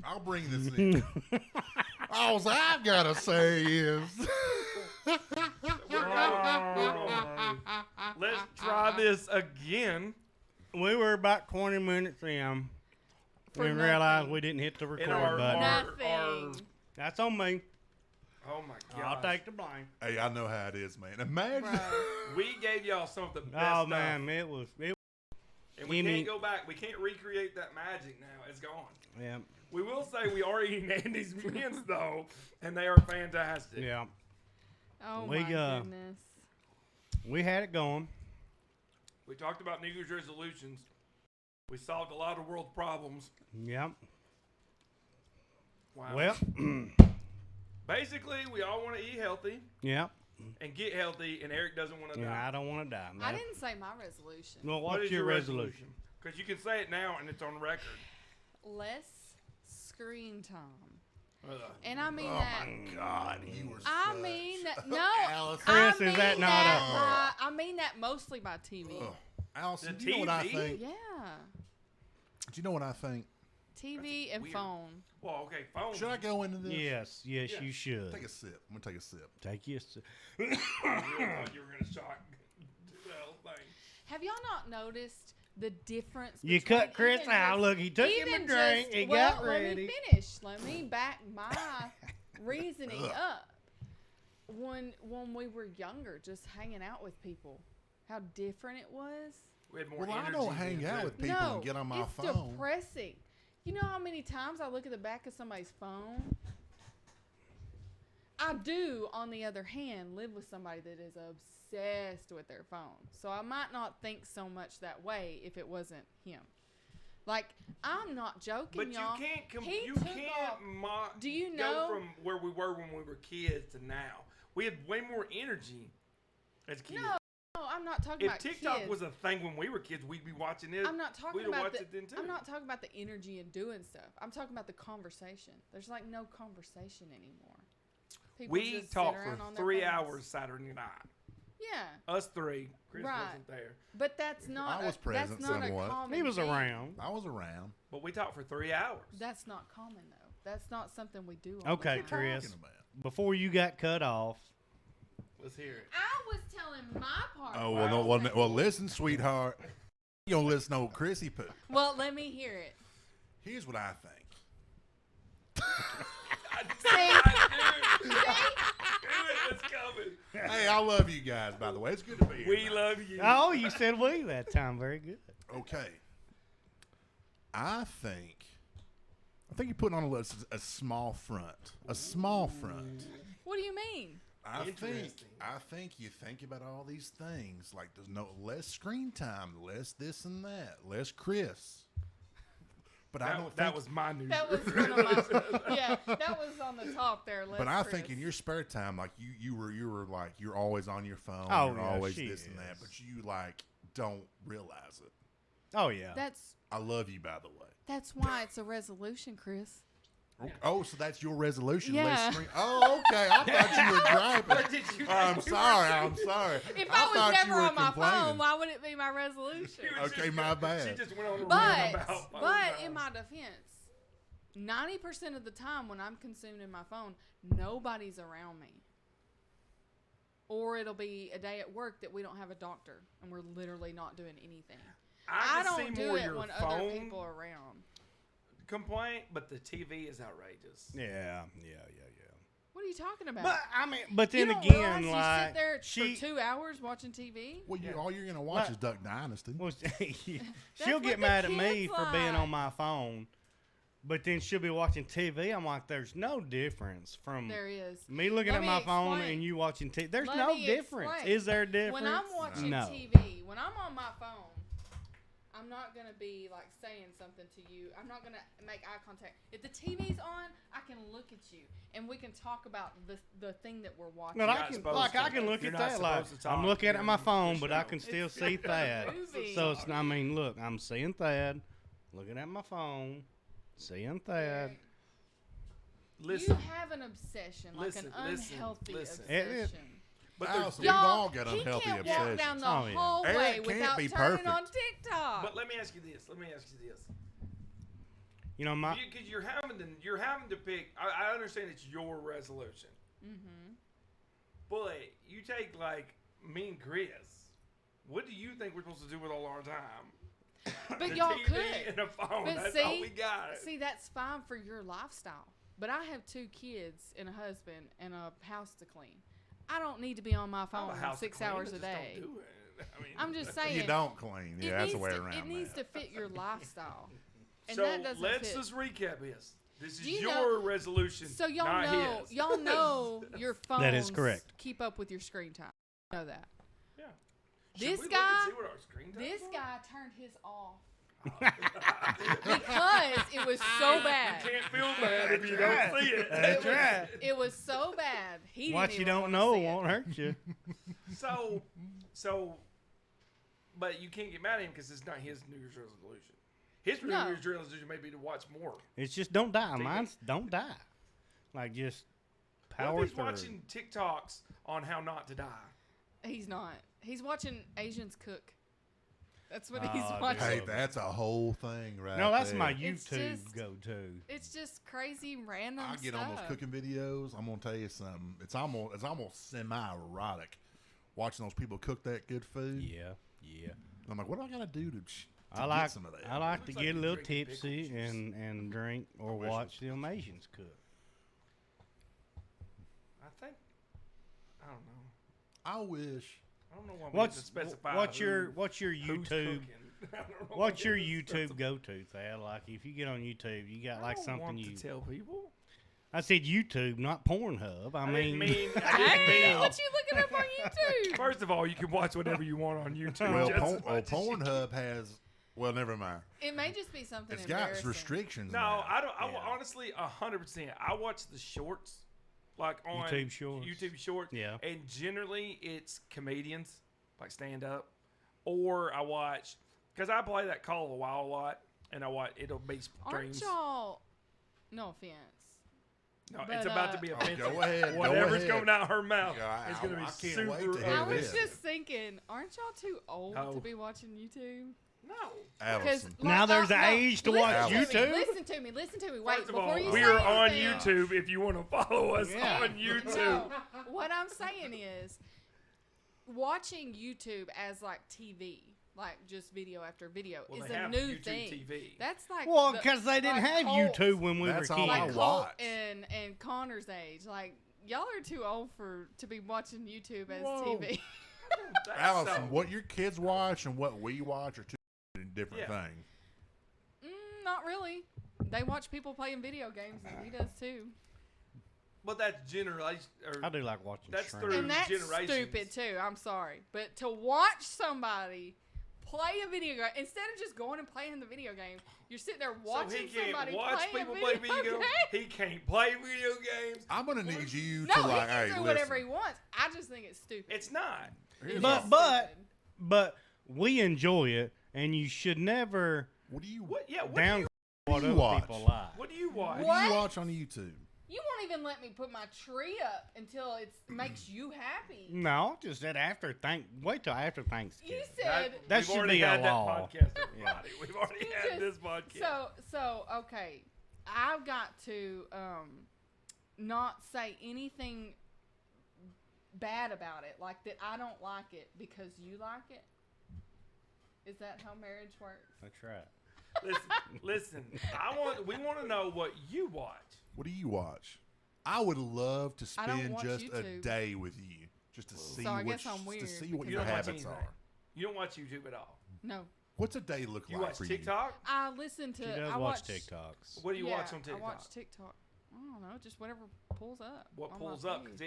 I'll bring this in. All I've got to say is... Let's try this again. We were about 20 minutes in. We realized we didn't hit the record button. Nothing. That's on me. Oh my god! I'll take the blame. Hey, I know how it is, man. Imagine. We gave y'all some of the best Oh stuff. man, it was. And we can't go back. We can't recreate that magic now. It's gone. Yeah. We will say we are eating Andy's mints though, and they are fantastic. Yeah. Oh my goodness. We had it going. We talked about New Year's resolutions. We solved a lot of world problems. Yep. Wow. Well. Basically, we all want to eat healthy. Yep. And get healthy, and Eric doesn't want to die. Yeah, I don't want to die, man. I didn't say my resolution. Well, What what's is your resolution? Because you can say it now, and it's on record. Less screen time. Ugh. And I mean Oh, that. my God. You were I such... mean, no. Allison. I Chris, is mean that not that, I mean that mostly by TV. Ugh. Allison, The do you know what I TV? think? Yeah. Do you know what I think? TV and weird. phone. Well, okay, phone. Should I go into this? Yes, Yeah. you should. Take a sip. I'm going to take a sip. Take your sip. I really thought you were going to shock the whole thing. Have y'all not noticed the difference? You between cut Chris even out. just- Look, he took him a even drink. just- He well, got ready. Let me finish. Let me back my reasoning Ugh. up. When we were younger, just hanging out with people, how different it was. We had more Well, I energy don't hang than out that. with people no, and get on my it's phone. depressing. You know how many times I look at the back of somebody's phone? I do, on the other hand, live with somebody that is obsessed with their phone. So I might not think so much that way if it wasn't him. Like, I'm not joking, But y'all. you can't He you took can't off- Do you know? go from where we were when we were kids to now. We had way more energy as kids. No, I'm not talking If about TikTok kids. was a thing when we were kids, we'd be watching it. I'm not talking We'd have about watched the. it then too. I'm not talking about the energy and doing stuff. I'm talking about the conversation. There's like no conversation anymore. People We just sit talked around for on their 3 phones. hours Saturday night. Yeah, Us three. Chris Right. wasn't there. but that's not. I was present That's not somewhat. a common. He was thing. around. I was around. But we talked for 3 hours. That's not common though. That's not something we do. All Okay, the time. Chris. Talking about. Before you got cut off, Let's hear it. I was telling my part. Oh, well, no, Okay. well, listen, sweetheart. You don't listen to old Chrissy poo. Well, let me hear it. Here's what I think. See? It's coming. Hey, I love you guys, by the way. It's good to be here. We tonight. love you. oh, you said we that time. Very good. Okay. I think you're putting on a small front. A small front. What do you mean? I Interesting. think you think about all these things like there's no less screen time, less this and that, less Chris. But I don't think that was my news. That was one of my. Yeah, that was on the top there. But I Chris. think in your spare time, like you were like you're always on your phone. Oh, you're yeah, always she this and that, is. but you like don't realize it. Oh yeah. That's I love you, by the way. why it's a resolution, Chris. Oh, so that's your resolution? Yeah. Less screen. Oh, okay. I thought you were griping. Did you I'm think we sorry. were- I'm sorry. If I I was thought you never were on my complaining. phone, why would it be my resolution? She was Okay, just- my bad. She just went on a rant But about phone but time. in my defense, 90% of the time when I'm consuming my phone, nobody's around me. Or it'll be a day at work that we don't have a doctor and we're literally not doing anything. I just don't see do more it your when other phone people are around. complaint, but the TV is outrageous. yeah. What are you talking about? But I mean, but you then don't again, realize you like sit there she, for 2 hours watching TV? Well, Yeah. all you're gonna watch But- is Duck Dynasty. well, she'll what get the mad at me kids for being like. on my phone, but then she'll be watching TV. I'm like, there's no difference from There is. me looking Let at me my phone explain. and you watching TV. There's Let no me difference. explain. Is there a difference? When I'm watching No. TV, when I'm on my phone, I'm not going to be like saying something to you. I'm not going to make eye contact. If the TV's on, I can look at you and we can talk about the thing that we're watching. But You're I not can supposed like to. I can look You're at not that like supposed to I'm talk looking at during my the phone, but I show. can still see Thad. movie. So it's, I mean, look, I'm seeing Thad, looking at my phone, seeing Thad. Listen, You have an obsession, like Listen, an listen, unhealthy listen. obsession. but Allison, there's, we've Y'all, all got he unhealthy can't obsessions. walk down the Oh, yeah. hallway Eric can't without be turning perfect. on TikTok. but let me ask you this. You know, my Because you're having to pick. I understand it's your resolution. Mm-hmm. But you take like me and Chris. What do you think we're supposed to do with all our time? But The y'all TV could. and a phone. But That's see, all we got. See, that's fine for your lifestyle. But I have 2 kids and a husband and a house to clean. I don't need to be on my I have phone a house to 6 clean, I hours a just day. Don't do it. I mean, I'm just saying. You don't clean. it Yeah, that's the needs way to- around. It needs that. to fit your lifestyle. And so that doesn't let's fit. just recap this. This is Do you your know- resolution, So y'all not know, his. y'all know your phones That is correct. keep up with your screen time. You know that. Yeah. This Should we look guy- and see what our screen time This is? guy turned his off because it was so bad. You can't feel bad if you don't see it. That's right. It was so bad. He What didn't you even don't wanna know see it. won't hurt you. So, but you can't get mad at him because it's not his New Year's resolution. His No. New Year's resolution may be to watch more. It's just don't die. See? Mine's don't die. Like just What power if he's through. watching TikToks on how not to die? He's not. He's watching Asians cook. That's what Oh, he's dude. watching. Hey, that's a whole thing, right? No, that's there. my It's YouTube just- go-to. It's just crazy random I get stuff. on those cooking videos. I'm gonna tell you something. It's almost semi-erotic watching those people cook that good food. Yeah, yeah. And I'm like, what do I gotta do to I like get some of that? I like to Looks like get a you're little drinking pickle tipsy juice. and drink or Delicious. watch them Asians cook. I think. I don't know. I wish. I don't know why we have to specify. What's your who's YouTube cooking. I don't know what's why your we have to YouTube specify. go-to, Thad? Like if you get on YouTube, you got I like don't something want you. to tell people. I said YouTube, not Pornhub. I I mean, didn't Hey, mean. what you looking up on YouTube? First of all, you can watch whatever you want on YouTube. Well, just as much as you Pornhub has. Well, never mind. It may just be something It's got embarrassing. restrictions. No, now. I don't. Yeah. Honestly, 100%. I watch the shorts, like on YouTube shorts. YouTube shorts. Yeah. And generally, it's comedians, like stand up, or I watch because I play that Call of the Wild a lot, and I watch it'll be Aren't streams. y'all? No offense. No, but, it's about to be Oh, offensive. go ahead. Whatever's go ahead. coming out her mouth Yeah, is going to be I can't super. wait to hear I was this. just thinking, aren't y'all too old Oh. to be watching YouTube? No. Allison. Now there's an age to watch YouTube? Listen to me. Listen to me. Wait, First of before all, you we say are on anything- YouTube. If you want to follow us Yeah. on YouTube. No, what I'm saying is, watching YouTube as like TV, like just video after video, Well, is they a have new YouTube thing. TV. That's like well, the- because they didn't like have Colt- YouTube when we That's were all kids. I like watch. Colt and Connor's age. Like y'all are too old to be watching YouTube as Whoa. TV. That's Allison, so- what your kids watch and what we watch are two different Yeah. things. Not really. They watch people playing video games, and he does too. But that's generation. Or I do like watching That's Shrek. through- And that's generations. stupid too. I'm sorry, but to watch somebody play a video game instead of just going and playing the video game, you're sitting there so watching he can't somebody watch play people a play video video games. game. He can't play video games. I'm gonna need you No, to he like, can hey, do listen. whatever he wants. I just think it's stupid. It's not. Here's But- all- but- But we enjoy it, and you should never what do you What? Yeah. What down do what do you other watch? people like. you, what do you watch? what do What? you watch on YouTube? You won't even let me put my tree up until it makes you happy. No, just that wait till after Thanksgiving. You said That we've should already be a had that law. podcast, everybody. We've already You had just- this podcast. so okay. I've got to not say anything bad about it, like that I don't like it because you like it. Is that how marriage works? That's right. Listen. We want to know what you watch. What do you watch? I would love to I don't spend watch just a YouTube. day with you, just to see So I what guess I'm to weird see what because your You don't watch habits anything. are. You don't watch YouTube at all. No. What's a day look You like watch for TikTok. I listen to. She does I watch watch TikToks. What do you yeah, watch on TikTok? I watch TikTok. I don't know, just whatever pulls up. What on my pulls up? feed. Because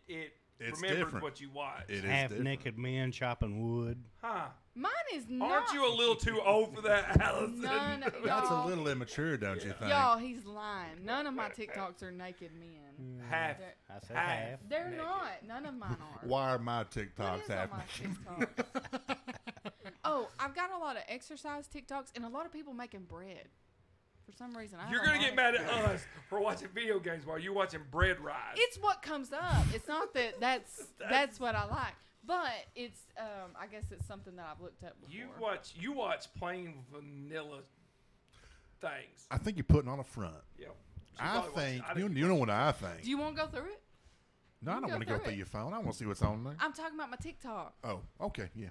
it It's remembers different. what you watch. It is Half different. naked men chopping wood. Huh? Mine is not. Aren't you a little too old for that, Allison? None. That's a Y'all- little immature, don't you think? Y'all, he's lying. None of my TikToks are naked men. Half. They're, I said Half. half. they're Naked. not. None of mine are. Why are my What TikToks is on my happening? TikToks? Oh, I've got a lot of exercise TikToks and a lot of people making bread. For some reason, I You're don't gonna get like mad at us for watching video games while you're watching bread rise. It's what comes up. It's not that that's what I like, but it's I guess it's something that I've looked at before. You watch plain vanilla things. I think you're putting on a front. Yeah. I think you know what I think. Do you want to go through it? No, I don't want to go through your phone. I want to see what's on there. I'm talking about my TikTok. Oh, okay, yeah.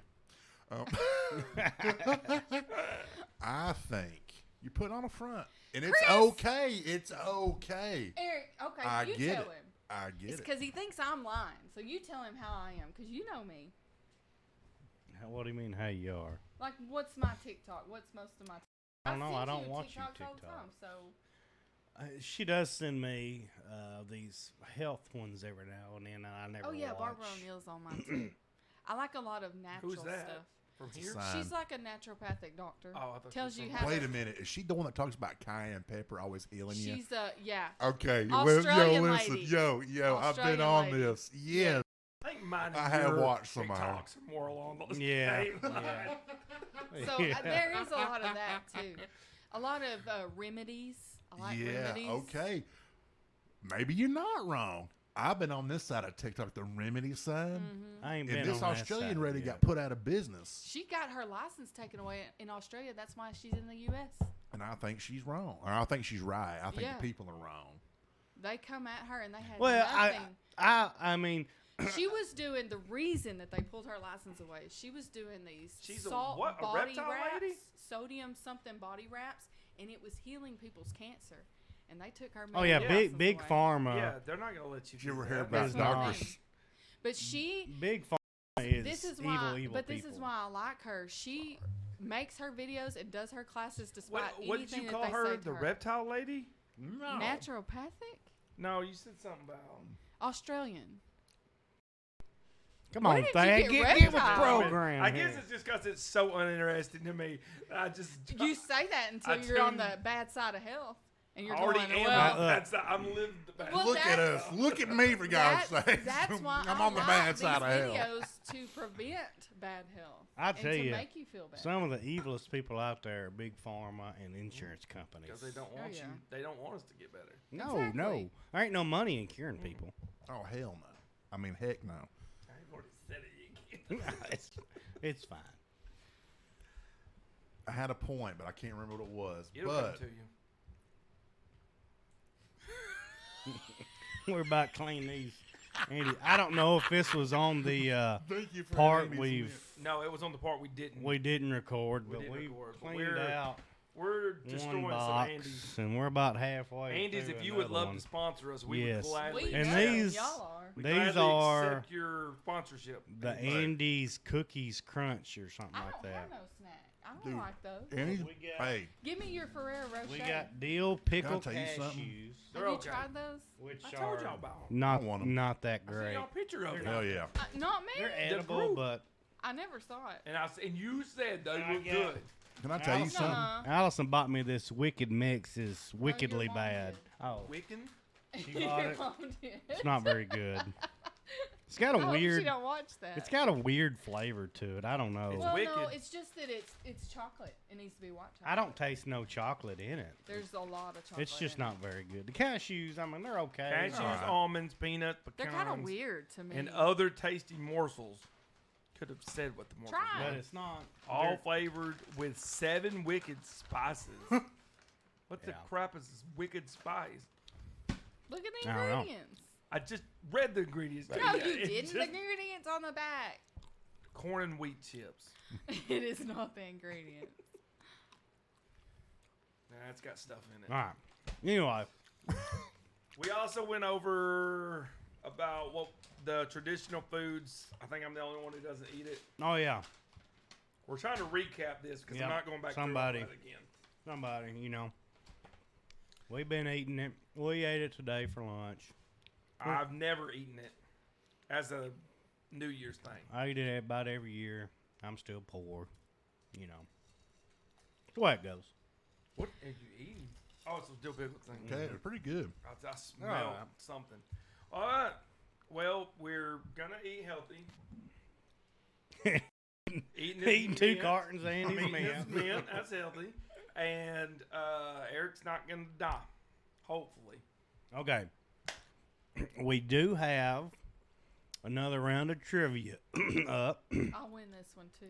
I think you put on a front, and it's Chris! okay. It's okay. Eric, okay, I you get tell it. him. I get It's it. because he thinks I'm lying. So you tell him how I am, because you know me. What do you mean, how you are? Like, what's my TikTok? What's most of my TikTok? I don't know. I send don't you watch your TikToks all the TikTok. time, so She does send me these health ones every now and then, and I never oh yeah, watch. Barbara O'Neill's on mine too. I like a lot of natural Who's that? stuff. From It's a here? sign. She's like a naturopathic doctor. Oh, I thought Tells you you were how Wait to. a minute. Is she the one that talks about cayenne pepper always healing you? She's yeah. Okay. Australian well, listen. lady. Yo, I've been Australian on lady. this. Yes. I think mine and I have your watched some of her. TikToks are more along those Yeah, same lines. yeah. So there is a lot of that too. A lot of remedies. I like remedies. Okay. Maybe you're not wrong. I've been on this side of TikTok, the remedy side. Mm-hmm. I ain't been And this on that Australian side lady yet. got put out of business. She got her license taken away in Australia. That's why she's in the U.S. And I think she's wrong. Or I think she's right. I think Yeah. the people are wrong. They come at her and they had Well, nothing. I mean, She was doing the reason that they pulled her license away. She was doing these She's a salt what? A body reptile wraps, lady? sodium something body wraps, and it was healing people's cancer. And they took her. oh yeah, Yeah. big away. pharma. Yeah, they're not going to let you Did you do ever hear that. about That's doctors? not- But she. Big pharma is, This is evil, why. evil but people. this is why I like her. She makes her videos and does her classes despite What did anything you that call they her? say to The her. reptile lady? No. Naturopathic? No, you said something about. Australian. Come Where on, did you Thad, get get with the reptile? program. I guess here. it's just because it's so uninteresting to me. I just. You say that until I you're on tuned- the bad side of health. And you're already going, am. well, I'm living the bad. Well, Look at us. Look at me, for God's sake. That's why I'm I on the like bad these side of hell. videos to prevent bad health. I and tell to you, make you feel better. some of the evilest people out there are big pharma and insurance companies. Because they don't want yeah. you. They don't want us to get better. No, Exactly. no, there ain't no money in curing people. Oh, hell no. I mean, heck no. I've already said it again. it's fine. I had a point, but I can't remember what it was. It'll come But to you. We're about to clean these. Andy, I don't know if this was on the thank you for part Andy's we No, it was on the part we didn't. didn't record, We but didn't we record, but cleaned out We're one destroying some box, Andes. and we're about halfway. Andes, through if you would another love one. to sponsor us, we Yes. would gladly. We And know these- y'all are. we these gladly are accept your sponsorship. the Andes Cookies Crunch or something I like don't that. have no snack. I don't Dude. like those. Andy's, We got- hey, Give me your Ferrero Rocher. We got dill pickle Can I tell you something? cashews, They're Have you okay. tried those? which I are told y'all about them. not I want 'em. not that I sent great. y'all a picture of them. hell yeah. Not me. They're edible, group. but I never saw it. And you said they I look got- good. Can I tell you Allison, something? Allison bought me this Wicked Mix. Is your wickedly mom bad. did. Oh, Wiccan? she Your bought it. mom did. It's not very good. It's got I a hope she weird. don't watch that. It's got a weird flavor to it. I don't know. It's well, no, wicked. it's just that it's chocolate. It needs to be white chocolate. I don't taste no chocolate in it. There's a lot of chocolate. It's just in it. not very good. The cashews, I mean, they're okay. Cashews, Alright. almonds, peanuts, They're pecans, kind of weird to me. and other tasty morsels. Could have said what the morsels Try But were. it's not. All they're- flavored with 7 wicked spices. What the Yeah. crap is this wicked spice? Look at the I don't know. ingredients. I just read the ingredients. No, Yeah, you it's didn't. The just ingredients on the back. corn and wheat chips. It is not the ingredients. Nah, it's got stuff in it. All right. Anyway, We also went over about what the traditional foods. I think I'm the only one who doesn't eat it. oh yeah, We're trying to recap this because Yeah, I'm not going back somebody. through all that again. somebody, we've been eating it. We ate it today for lunch. I've never eaten it as a New Year's thing. I eat it about every year. I'm still poor, It's the way it goes. What are you eating? Oh, it's a dill pickle thing. Okay, they're pretty good. I smell Alright. something. All right. Well, we're gonna eat healthy. Eating two mint. cartons of Andy's Eating this mint. mint, that's healthy. And Eric's not gonna die. Hopefully. Okay. We do have another round of trivia up. I'll win this one too.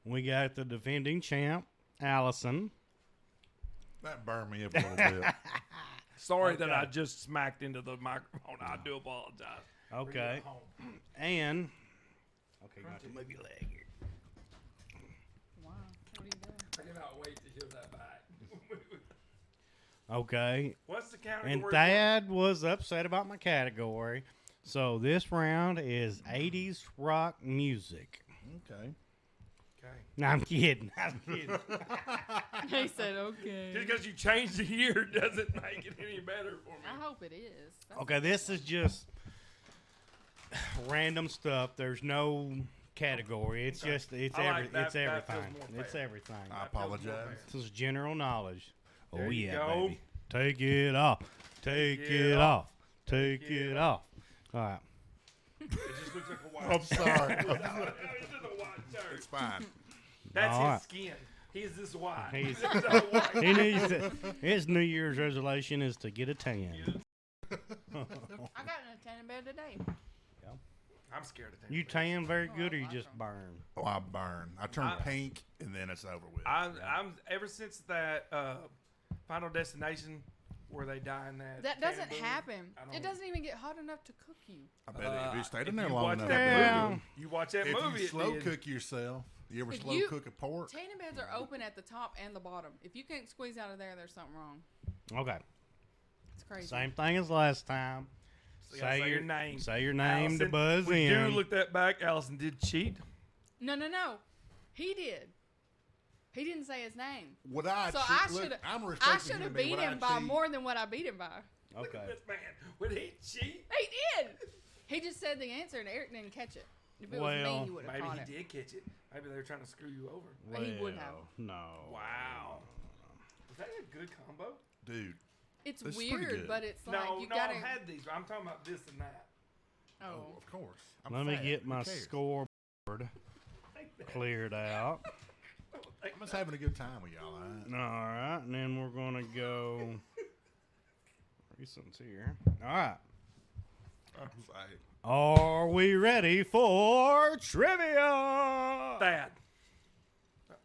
We got the defending champ, Allison. That burned me up a little bit. Sorry that Okay. I just smacked into the microphone. I do apologize. Okay. And okay, you got to move your leg here. Wow. What are you doing? I cannot wait to hear that back. Okay. What's the category? And Thad was upset about my category. So this round is 80s rock music. Okay. Okay. No, I'm kidding. I'm kidding. He said, okay. Just because you changed the year doesn't make it any better for me. I hope it is. That's Okay, this is just random stuff. There's no category. It's Okay. just it's I like it's that. That everything. feels more It's fair. everything. I That feels more apologize. fair. This is general knowledge. There Oh you yeah, go. baby. Take it off. Take it off. Take it off. All right. It just looks like a white I'm sorry. shirt. It's just a white shirt. It's fine. That's All his right. skin. He's this white. He's- He's so white. He needs to, his New Year's resolution is to get a tan. I got in a tanning bed today. I'm scared of that. You tan very Oh, good, I or you like just 'em. burn? Oh, I burn. I turn pink, and then it's over with. I'm ever since that Final Destination where they die in that. That doesn't cannonball, happen. I don't- It doesn't even get hot enough to cook you. I bet if you stayed in if there you long watch enough. that Yeah. movie, you watch that If movie. you it slow did. cook yourself, you ever If slow you- cook a pork? Tanning beds are open at the top and the bottom. If you can't squeeze out of there, there's something wrong. Okay. It's crazy. Same thing as last time. So you gotta say your name. Say your name to Allison, buzz we in. do look that back. Allison did cheat. No. He did. He didn't say his name. Would I? So cheat? I Look, should have. I'm a I respected should human have being. beat Would I him by cheat? more than what I beat him by. Look at Okay. this man. Would he cheat? He did. He just said the answer, and Eric didn't catch it. If it was me, Well, he would have Maybe caught he it. did catch it. Maybe they were trying to screw you over. He would have. No. Wow. Was that a good combo? Dude, It's This is pretty weird, good. but it's like No, you no, gotta. I've had these. I'm talking about this and that. Oh, of course. I'm Let me fat. get Who my cares? scoreboard cleared out. I'm just having a good time with y'all. All right? All right, and then we're gonna go. Recents here. All right. I'm excited. Are we ready for trivia? That.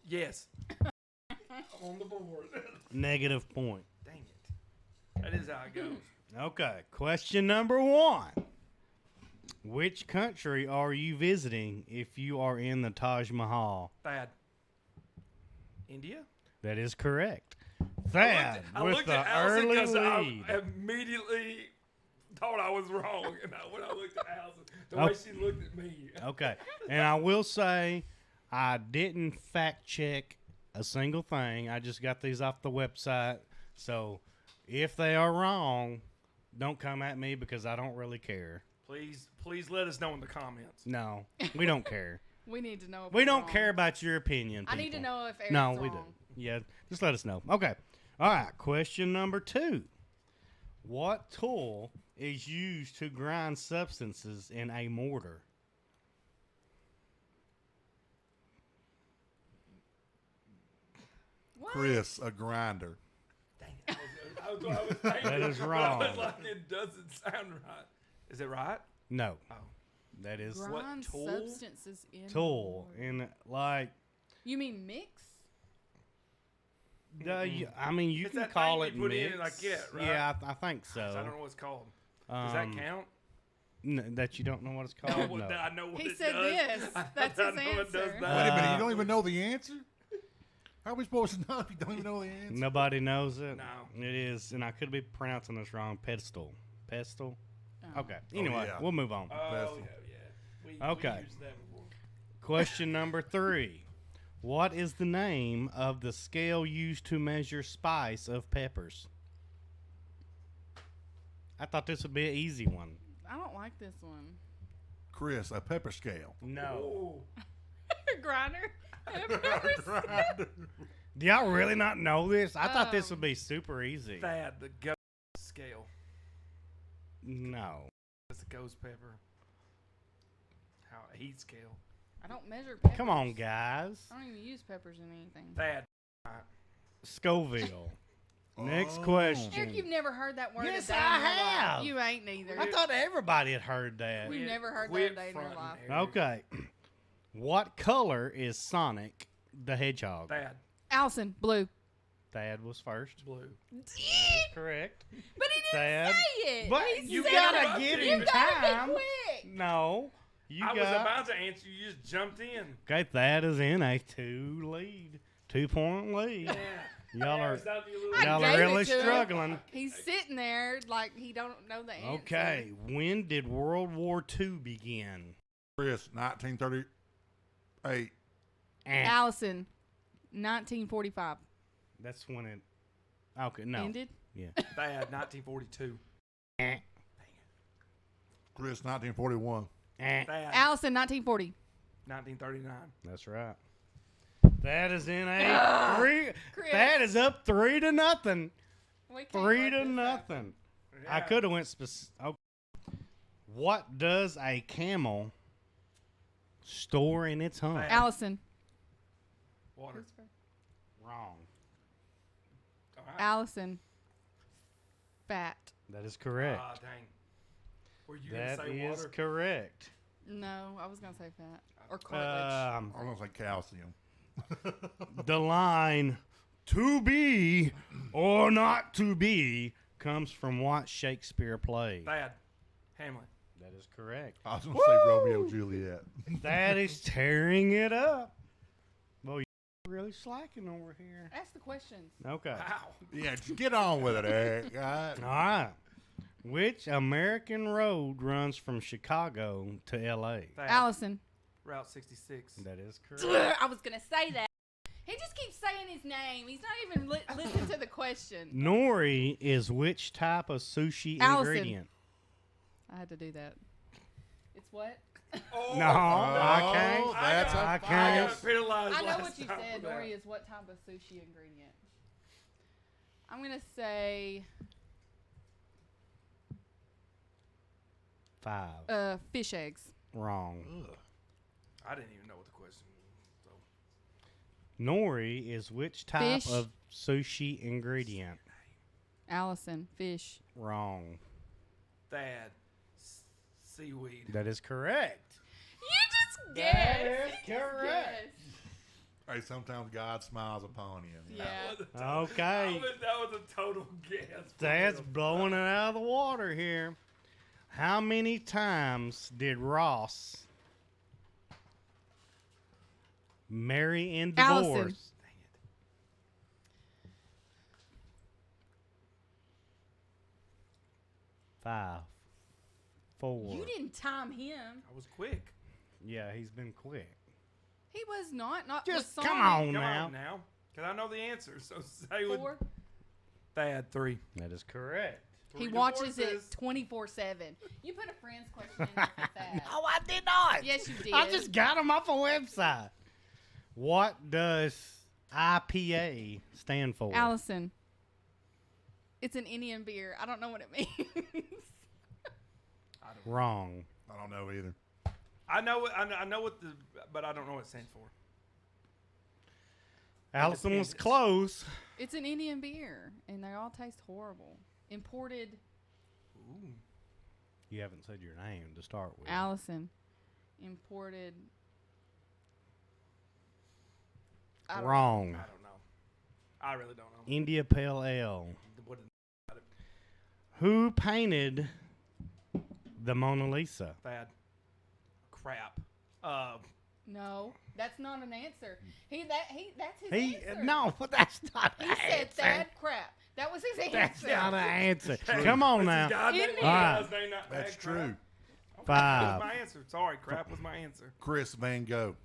Yes. On the board. Negative point. Dang it. That is how it goes. Okay, question number 1. Which country are you visiting if you are in the Taj Mahal? Thad. India? That is correct. Thad I with looked the at Allison early because I lead. immediately thought I was wrong. And when I looked at Allison, the way she looked at me. Okay, and I will say I didn't fact check a single thing. I just got these off the website. So if they are wrong, don't come at me because I don't really care. Please let us know in the comments. No, we don't care. we need to know. If We we're don't wrong. care about your opinion. I need to people. know if Eric's No, wrong. we do. Yeah, just let us know. Okay. All right. Question number 2. What tool is used to grind substances in a mortar? What? Chris, a grinder. Dang it. I was what I was thinking. That is but I wrong. was like, it doesn't sound right. Is it right? No. Oh. That is Grind tool? substances in tool. water. And like, You mean mix? I mean, you It's can that call thing it you put in mix. and like it, right? Yeah, I think so. I don't know what it's called. Does that count? That you don't know what it's called? Well, No. I know what He it said does. this. That's I his know it does answer. that. Wait a minute, you don't even know the answer? How are we supposed to know if you don't even know the answer? Nobody knows it. No. It is, and I could be pronouncing this wrong. Pedestal. Pestle. Oh. Okay. Anyway, yeah. we'll move on. Oh, Vessel. yeah. We Okay. used that before. Question number 3. What is the name of the scale used to measure spice of peppers? I thought this would be an easy one. I don't like this one. Chris, a pepper scale. No. Oh. Grinder. Do y'all really not know this? I thought this Um, would be super easy. Thad, the ghost scale. No. That's a ghost pepper. How a heat scale. I don't measure peppers. Come on, guys. I don't even use peppers in anything. Thad. Scoville. Next Oh. question. Eric, you've never heard that word Yes, a day I in your life. have. You ain't neither. I thought everybody had heard that. We've never heard that Quit a day in your fronting, life. Eric. Okay. What color is Sonic the Hedgehog? Thad. Allison, blue. Thad was first. Blue. That's correct. But he didn't Thad. say it. But He you said gotta it. give You him gotta be time. quick. No. You I was got. about to answer. You just jumped in. Okay, Thad is in a 2-point lead. Y'all are It's not the little- I y'all gave are it really to him. struggling. He's sitting there like he don't know the answer. Okay, when did World War II begin? Chris, 1938. Allison, 1945. That's when it. Okay, no. Ended. Yeah. Bad. 1942. Chris, 1941. Bad. Allison, 1940. 1939. That's right. That is in a three. Chris. That is up 3-0. We can't 3 let to this nothing. I Yeah. could have went okay. What does a camel store in its hump? Bad. Allison. Water. Wrong. All right. Allison. Fat. That is correct. Ah, dang. Were you going That to say is water? correct. No, I was gonna say fat or cartilage. I'm going to say calcium. The line "to be or not to be" comes from what Shakespeare played. Bad. Hamlet. That is correct. I was going to say Romeo Juliet. That is tearing it up. Well, you're really slacking over here. Ask the questions. Okay. Wow. Yeah, just get on with it, Eric. All right. All right. Which American road runs from Chicago to L.A.? Bad. Allison. Route 66. That is correct. I was gonna say that. He just keeps saying his name. He's not even listening to the question. Nori is which type of sushi Allison. ingredient? I had to do that. It's what? Oh, No, I can't. That's a I I can't. got penalized I know last what you time said. for that. Nori is what type of sushi ingredient? I'm gonna say 5. fish eggs. Wrong. Ugh. I didn't even know what the question was. So. Nori is which type Fish. of sushi ingredient? Allison. Fish. Wrong. Thad. Seaweed. That is correct. You just That guessed. is correct. Hey, sometimes God smiles upon you. Yeah. Okay. That was a total guess. That's blowing it out of the water here. How many times did Ross marry and divorce? Allison. Dang it. 5, 4. You didn't time him. I was quick. Yeah, he's been quick. He was not. Not Just with come Sonic. on Come now. on now. Because I know the answer. So say what. 4. Thad. 3. That is correct. He 3 watches divorces. it 24/7. You put a friend's question in there for that. No, I did not. Yes, you did. I just got him off a website. What does IPA stand for? Allison. It's an Indian beer. I don't know what it means. Wrong. I don't know either. I know what the, but I don't know what it stands for. Allison was Independence. close. It's an Indian beer, and they all taste horrible. Imported. Ooh. You haven't said your name to start with. Allison. Imported. I don't Wrong. I don't know. I really don't know. India Pale Ale. What is Who painted the Mona Lisa? Thad? Crap. No, that's not an answer. That's his answer. No, that's not He an said answer. that crap. That was his That's answer. not an answer. Come on now. Isn't it? Alright. That's true. Crap 5. was my answer. Sorry, crap was my answer. Chris Van Gogh.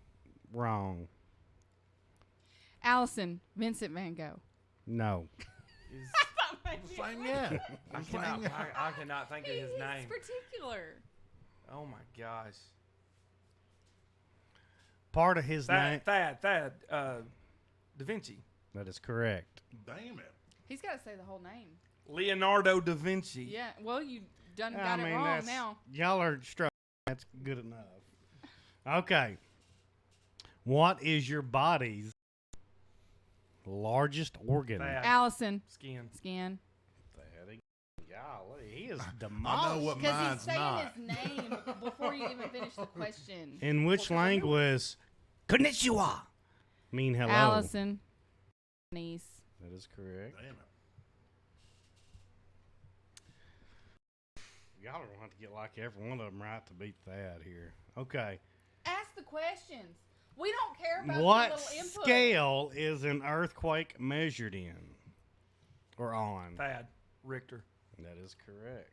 Wrong. Allison. Vincent Van Gogh. No. Is- Same yeah. I cannot think of his He's name. particular. Oh my gosh. Part of his name. Thad. Da Vinci. That is correct. Damn it. He's got to say the whole name. Leonardo da Vinci. Yeah. Well, you got I it mean, wrong that's, now. y'all are struggling. That's good enough. Okay. What is your body's largest organ? Thad. Allison. Skin. Skin. Golly, he is I know demolished. what Because he's mine's saying not. his name before you even finish the question. In which Well, 'cause I know- language? Konnichiwa. Mean hello. Allison. Japanese. That is correct. Damn it. Y'all don't have to get like every one of them right to beat that here. Okay. Ask the questions. We don't care about What your little input. scale is an earthquake measured in or on? Thad. Richter. That is correct.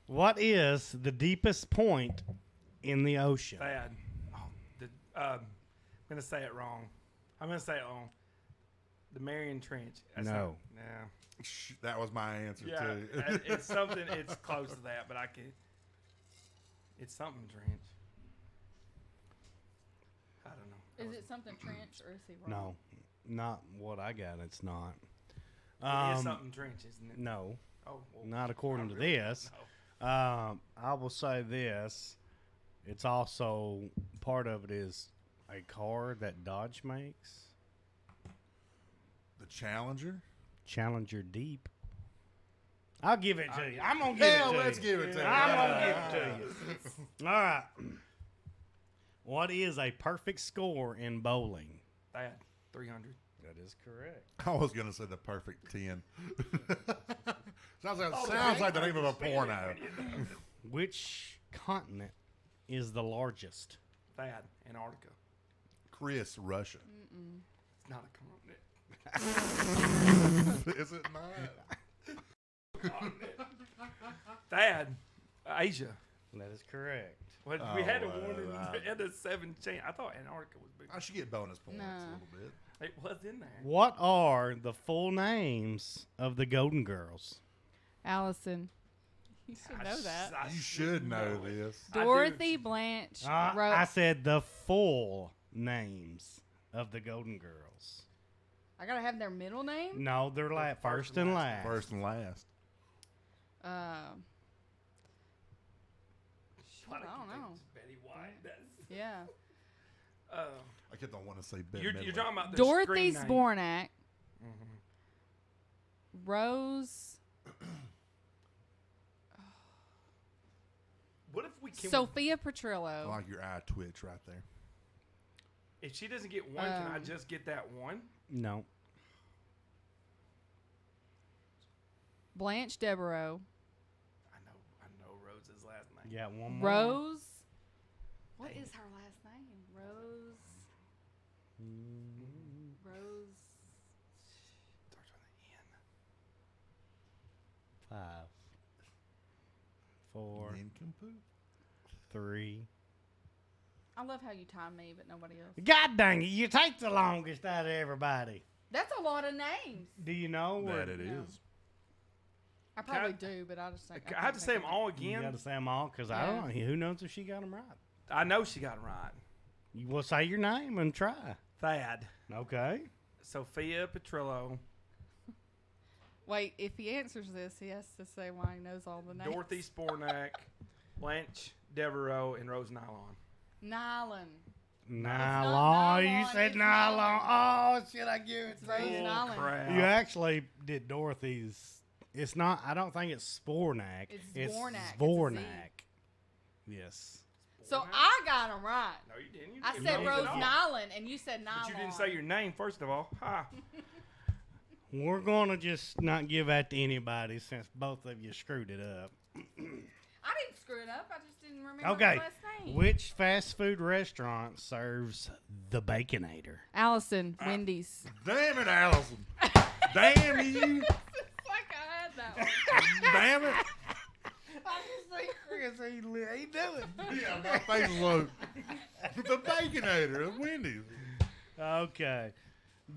What is the deepest point in the ocean? Thad. Oh, I'm going to say it wrong. I'm going to say it wrong. The Marion Trench. That's No. That was my answer Yeah, too. it's something. It's close to that, but I can. It's something trench. I don't know. Is it something trench or is he wrong? No, not what I got. It's not. It is something trench, isn't it? No, Oh, well, not according to I really this. don't know. I will say this. It's also part of it is a car that Dodge makes. The Challenger. Challenger Deep. I'll give it to you. I'm gonna give Yeah, it to let's you. give it to you. I'm gonna give it to you. All right. What is a perfect score in bowling? Thad. 300. That is correct. I was gonna say the perfect 10. sounds like the name of a porno. Which continent is the largest? Thad. Antarctica. Chris, Russia. It's not a continent. Is it not? Thad. Asia. That is correct. Well, we had a Oh, 1 and a 7 chance. I thought Antarctica was big. I should get bonus points Nah. a little bit. It was in there. What are the full names of the Golden Girls? Allison. You should know that. You should know this. I do. Dorothy Blanche. I said the full names of the Golden Girls. I gotta have their middle name. No, they're like first and last. First and last. I don't know. Betty White. That's, Yeah. I kept on wanting to say Ben you're Midler. talking about the Dorothy screen name. Spornak. Rose. What if we can? Sophia I Petrillo. like your eye twitch right there. If she doesn't get one, can I just get that one? No. Blanche Devereaux. I know Rose's last name. Yeah, one more. Rose. What is her last name? Rose. Rose. Starts with an N. 5, 4, Nincompoop? 3. I love how you time me, but nobody else. God dang it! You take the longest out of everybody. That's a lot of names. Do you know That it is. No. I probably do, but I just think I have to say them all You again. got to say them all because I don't know. Who knows if she got them right? I know she got it right. You will say your name and try. Thad. Okay. Sophia Petrillo. Wait, if he answers this, he has to say why he knows all the names. Dorothy Spornak. Blanche Devereaux, and Rose Nylon. Nylon. Nylon. You nylon, said it's nylon. nylon. Oh, should I give it It's to Rose you? Nylon. Crap. You actually did Dorothy's. It's not. I don't think it's Spornak. It's Zvornak. It's a Z. Zvornak. Yes. So I got him right. No, you didn't. You I didn't said know Rose at all. Nylon, and you said Nylon. But you didn't say your name, first of all. Ha. We're gonna just not give that to anybody since both of you screwed it up. I didn't screw it up. I just didn't remember Okay. the last name. Which fast food restaurant serves the Baconator? Allison, Wendy's. Damn it, Allison. Damn you. It's like I had that one. Damn it. I just think Chris, he do it. Yeah, my face look. The Baconator of Wendy's. Okay.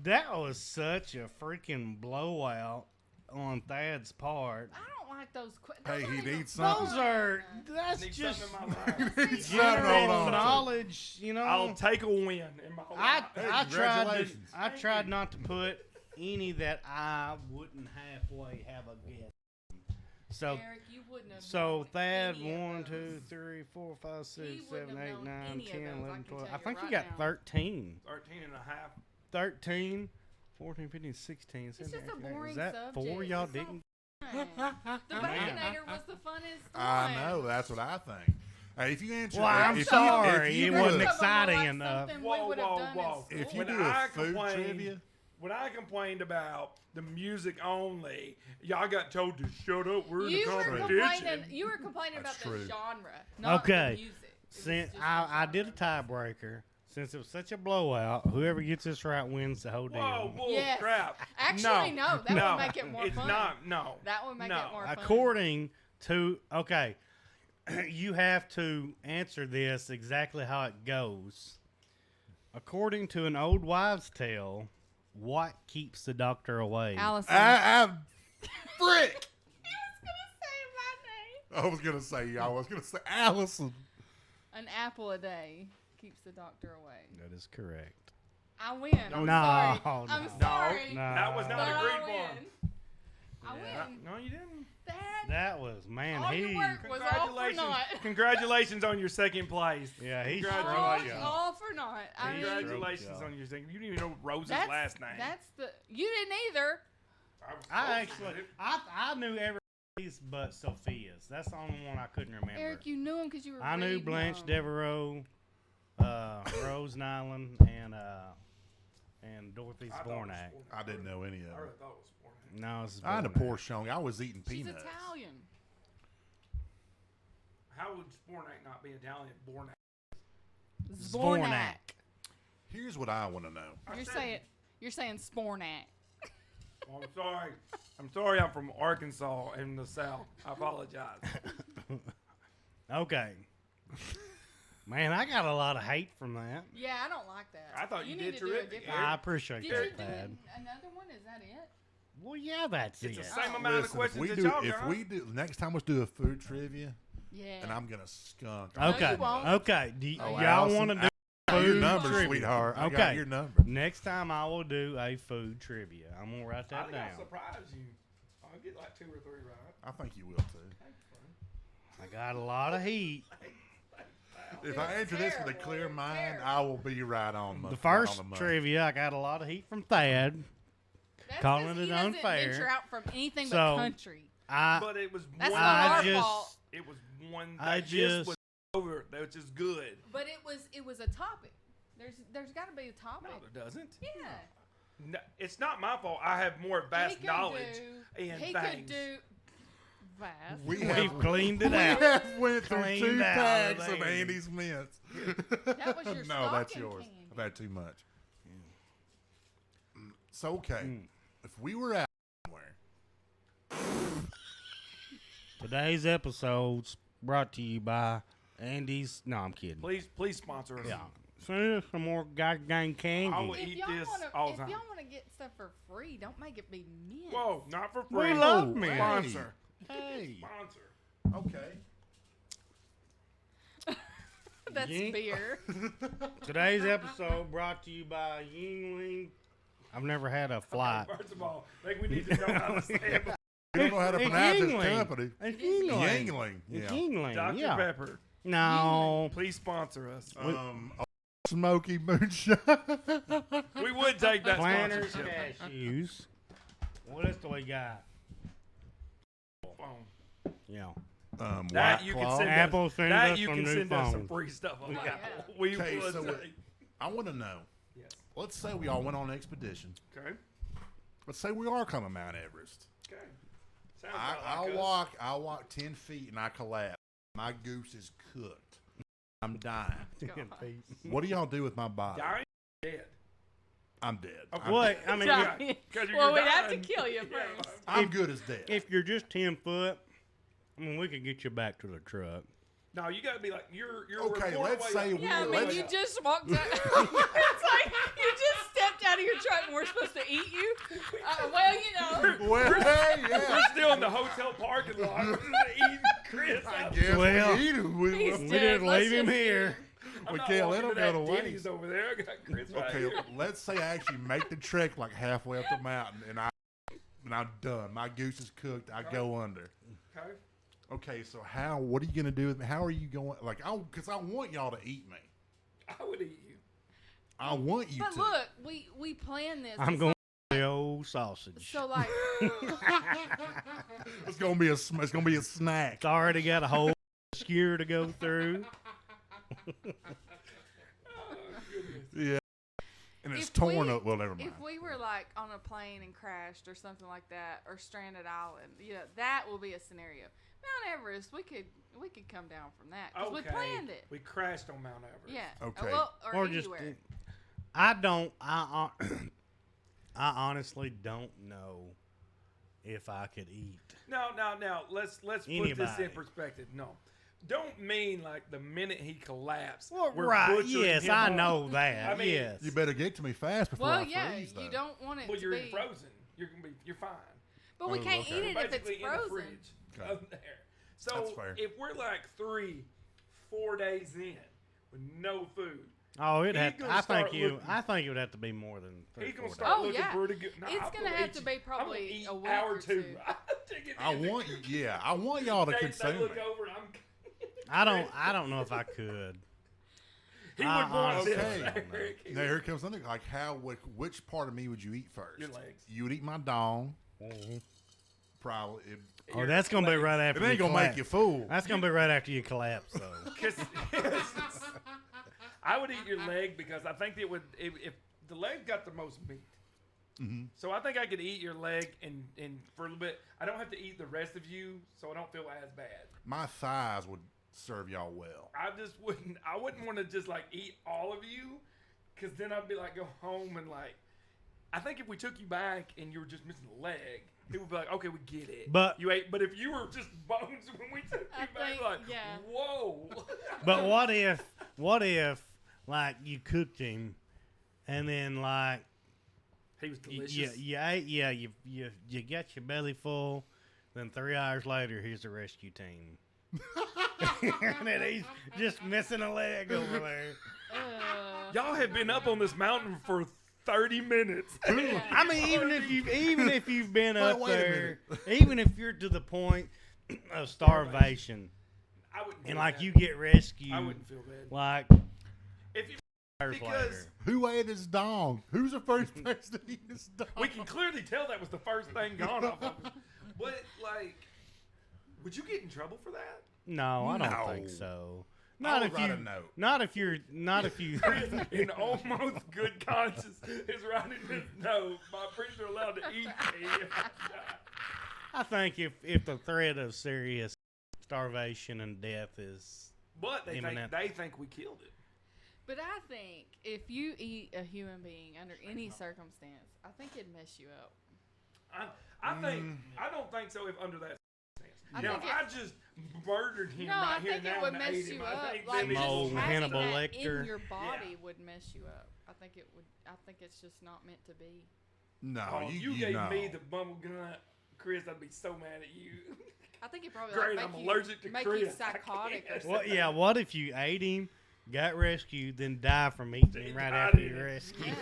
That was such a freaking blowout on Thad's part. I don't like those. Hey, he needs Those something. are, that's Need just something in my life. He's something to hold general on to. knowledge, you know. I'll take a win in my life. Congratulations. I tried not to put any that I wouldn't halfway have a guess. So Eric, you wouldn't have. So known Thad, any of 1, those. 2, 3, 4, 5, 6, He wouldn't 7, have 8, known 9, any of 10, those, I 11, can 12. tell I you think you right got now. 13. 13 and a half. 13, 14, 15, 16, It's 17, just a 18. boring Is that subject. 4 y'all It's not didn't? fun. The Baconator was the funnest one. I know. That's what I think. Hey, if you answer, Well, I'm if sorry, you it do wasn't a- exciting enough. Whoa. If you When do a I food complained- trivia, When I complained about the music only, y'all got told to shut up. We're in You a were competition. complaining. You were complaining That's about true. the genre, not Okay. the music. It was Since just I the did a genre. tiebreaker, since it was such a blowout, whoever gets this right wins the whole deal. Whoa, bull Yes. crap. Actually, no. That no, would make it more it's fun. not. No. That would make No. it more fun. According to you have to answer this exactly how it goes. According to an old wives' tale, what keeps the doctor away? Allison. frick. He was gonna say my name. I was gonna say Allison. An apple a day keeps the doctor away. That is correct. I win. I'm No, sorry. no. I'm sorry. No. That was But not I agreed win. upon. I win. No, you didn't. That was man. All your He work was all for naught. Congratulations on your second place. yeah he Congratulations. struck All for naught. I mean, Congratulations y'all. on your second. You didn't even know Rose's that's, last name. That's the. You didn't either. I actually I knew everybody's but Sophia's. That's the only one I couldn't remember. Eric, you knew him because you were. I knew reading Blanche them. Devereaux, Rose Nyland, and Dorothy Zbornak. I didn't know any of I them. really thought it was Sporting. No, it's I had a Zbornak. poor showing. I was eating She's peanuts. Italian. How would Spornak not be Italian? Bornak. Zbornak. Here's what I want to know. You're saying Spornak. Oh, I'm sorry. I'm sorry. I'm from Arkansas in the South. I apologize. Okay. Man, I got a lot of hate from that. Yeah, I don't like that. I thought you need did to do a terrific, different- I appreciate Did you that, do Thad. another one? Is that it? Well, yeah, that's It's it. the same amount of Listen, questions that y'all got. next time let's do a food trivia, Yeah. and I'm gonna skunk. No, Okay. you won't. Okay. Oh, y'all Allison, want to do I got your food number, trivia? sweetheart. I got Okay. your number. Next time I will do a food trivia. I'm gonna write I that think I'll down. surprise you. I'll get like 2 or 3 right. I think you will too. I got a lot of heat. If I answer this with a clear mind, I will be right on The first money. trivia, I got a lot of heat from Thad. That's calling 'cause it he doesn't unfair. venture out from anything So, but country. But it was That's one. not I our just- fault. It was one. I That just- was over. Which is good. But it was a topic. There's got to be a topic. No, there doesn't. Yeah. No, it's not my fault. I have more vast He could knowledge do- in he things. could do vast. We We've have cleaned it we out. have went through Cleaned 2 out packs of everything. Andy's mints. That was your No, that's stocking yours. candy. I've had too much. So okay, if we were out somewhere, Today's episode's brought to you by Andy's. No, I'm kidding. Please sponsor us. Yeah. So some more goddamn candy. I would If eat y'all this wanna, all the if time. y'all want to get stuff for free, don't make it be mint. Whoa, not for We free. love me. Sponsor. hey, Sponsor. okay. That's Yeet. beer. Today's episode brought to you by Yingling. I've never had a flight. First of all, I think we need to know how to say it. We don't know how to It's pronounce this Yingling. company. It's Yingling. Yingling. Yeah. It's Yingling. Dr. Yeah. Pepper, No. please sponsor us. Smoky moonshine. We would take that Planters, sponsorship. cashews. What else do we got? Phone. Yeah. That White you Claw. can send Apple us. sends That us you some can new send us some phones. free stuff on Oh, Apple. yeah. We Okay, would so take. I want to know. Yes. Let's say we all went on an expedition. Okay. Let's say we are coming Mount Everest. Okay. Sounds about like I'll walk 10 feet and I collapse. My goose is cooked. I'm dying. What do y'all do with my body? Dying, dead. I'm dead. Okay. What? I mean, Dying. if, Well, we'd have to kill you Yeah, first. I'm good as dead. if you're just 10 foot, I mean, we could get you back to the truck. No, you got to be like you're. Okay, report let's way say up. we Yeah, I were- mean, let's- you just walked out. It's like you just stepped out of your truck and we're supposed to eat you. Well, you know. Well, hey, We're yeah. still in the hotel parking lot. We're just eating Chris. I guess Well, we eat him. He's We dead. just Let's leave him just here. I'm We not can't walking let him to go that to waste. Denny's over there. I got Chris right Okay, here. let's say I actually make the trek like halfway up the mountain and I'm done. My goose is cooked. I go under. Okay. Okay, so what are you gonna do with me? How are you going? Like, because I want y'all to eat me. I would eat you. I want you But to. look, we planned this. I'm It's going to the old sausage. So like, It's gonna be a snack. It's already got a whole skewer to go through. Yeah. And it's If torn we- up. Well, never mind. If we were like on a plane and crashed or something like that, or stranded island, that will be a scenario. Mount Everest, we could come down from that because we planned it. We crashed on Mount Everest. Yeah. Okay. Well, or just, anywhere. I honestly don't know if I could eat. No. Let's put this Anybody. in perspective. No, don't mean like the minute he collapsed. Well, we're right? butchering Yes, him I up. know that. I mean, yes. You better get to me fast before Well, I yeah, freeze. you though. don't want it Well, to you're be. frozen. You're fine. But we Oh, can't okay. eat it if it's Basically in the frozen. fridge Okay. up there. So That's fair. if we're like 3-4 days in with no food, Oh, He's I gonna start think it would have to be more than 3 he's gonna 4 start Oh, looking yeah. pretty good. No, It's I'm gonna have eat to you. be I'm gonna probably eat a week hour or two. two. I want y'all to They consume look it. over and I don't know if I could. He would I want honestly this. Okay. don't know. Eric. He Now would- here comes something like which part of me would you eat first? Your legs. You would eat my dong. Probably. Oh, that's gonna be right after. It ain't gonna collapse. make you full. That's gonna be right after you collapse, though. 'Cause- I would eat your leg because I think it would if the leg got the most meat. Mm-hmm. So I think I could eat your leg and for a little bit. I don't have to eat the rest of you, so I don't feel as bad. My thighs would serve y'all well. I wouldn't want to just like eat all of you, because then I'd be like go home and like. I think if we took you back and you were just missing a leg, people would be like, okay, we get it. But- you ate. But if you were just bones when we took you I back, think- like, yeah. whoa. But what if like you cooked him, and then like He was delicious. you ate, you got your belly full, then 3 hours later here's the rescue team, and then he's just missing a leg over there. Y'all have been up on this mountain for 30 minutes. I mean, even if you've been Wait, up wait a there, even if you're to the point of starvation, I wouldn't feel and like bad. you get rescued, I wouldn't feel bad. like If you, hours because later. Who ate his dong? Who's the first person to eat his dong? we can clearly tell that was the first thing gone off of us. But, like, would you get in trouble for that? No, I don't No. think so. I Not would if write you, a note. not if you. In almost good conscience is writing this note. My priests are allowed to eat me if I die. I think if the threat of serious starvation and death is, But Imminent. they think we killed it. But I think if you eat a human being under any circumstance, I think it'd mess you up. I don't think so if under that I now, think if I just murdered him No, right I here think now it would and mess ate you him, up. I think Like then just it's Old having Hannibal that Lecter. in your body Yeah. would mess you up. I think it would. I think it's just not meant to be. No, Oh, you you gave know. me the bumble gun, Chris. I'd be so mad at you. I think it probably Great, like, I'm make you, allergic to make Chris. you I psychotic or can't. something. well, yeah. What if you ate him, got rescued, then die from eating him right Died after in you it. rescued?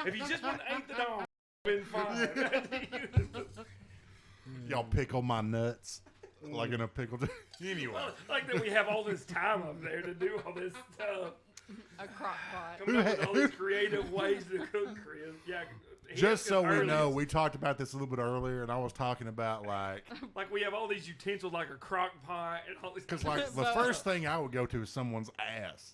If you just wouldn't ate the dog, been fine. Y'all pickle my nuts like in a pickle. Anyway, Like that, we have all this time up there to do all this stuff. A crock pot. Come up with all these creative ways to cook, Chris. Yeah. he just asked so us we know, earlier, we talked about this a little bit earlier, and I was talking about like we have all these utensils, like a crock pot and all these. because like the But- first thing I would go to is someone's ass.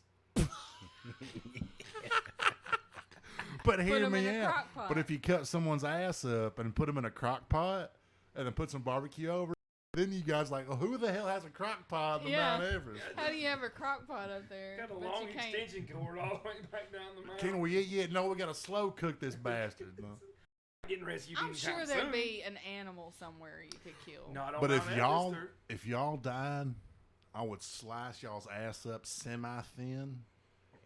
But hear them me in a out. crock pot. But if you cut someone's ass up and put them in a crock pot and then put some barbecue over, then you guys like, well, who the hell has a crock pot on Yeah. Mount Everest? How do you have a crock pot up there? Got a but long you can't. extension cord all the way back down the mountain. Can we eat yet? No, we got to slow cook this bastard. No. Getting rescued I'm anytime sure there'd soon. be an animal somewhere you could kill. No, I don't But know if that, y'all mister. if y'all died, I would slice y'all's ass up semi thin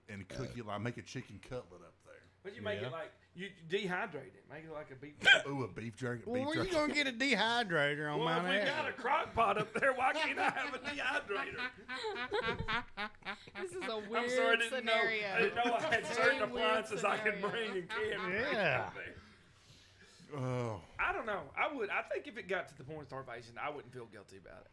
and cook it like make a chicken cutlet up there. But you make Yeah. it like you dehydrate it, make it like a beef. Ooh, a beef jerky. Well, Beef where you jerky. gonna get a dehydrator on Well, Mount if we Everest? got a crock pot up there, why can't I have a dehydrator? This is a I'm weird sorry, I didn't know. scenario. I didn't know I had Very certain weird appliances I could scenario. bring and can. Yeah. Oh, I don't know. I think if it got to the point of starvation, I wouldn't feel guilty about it.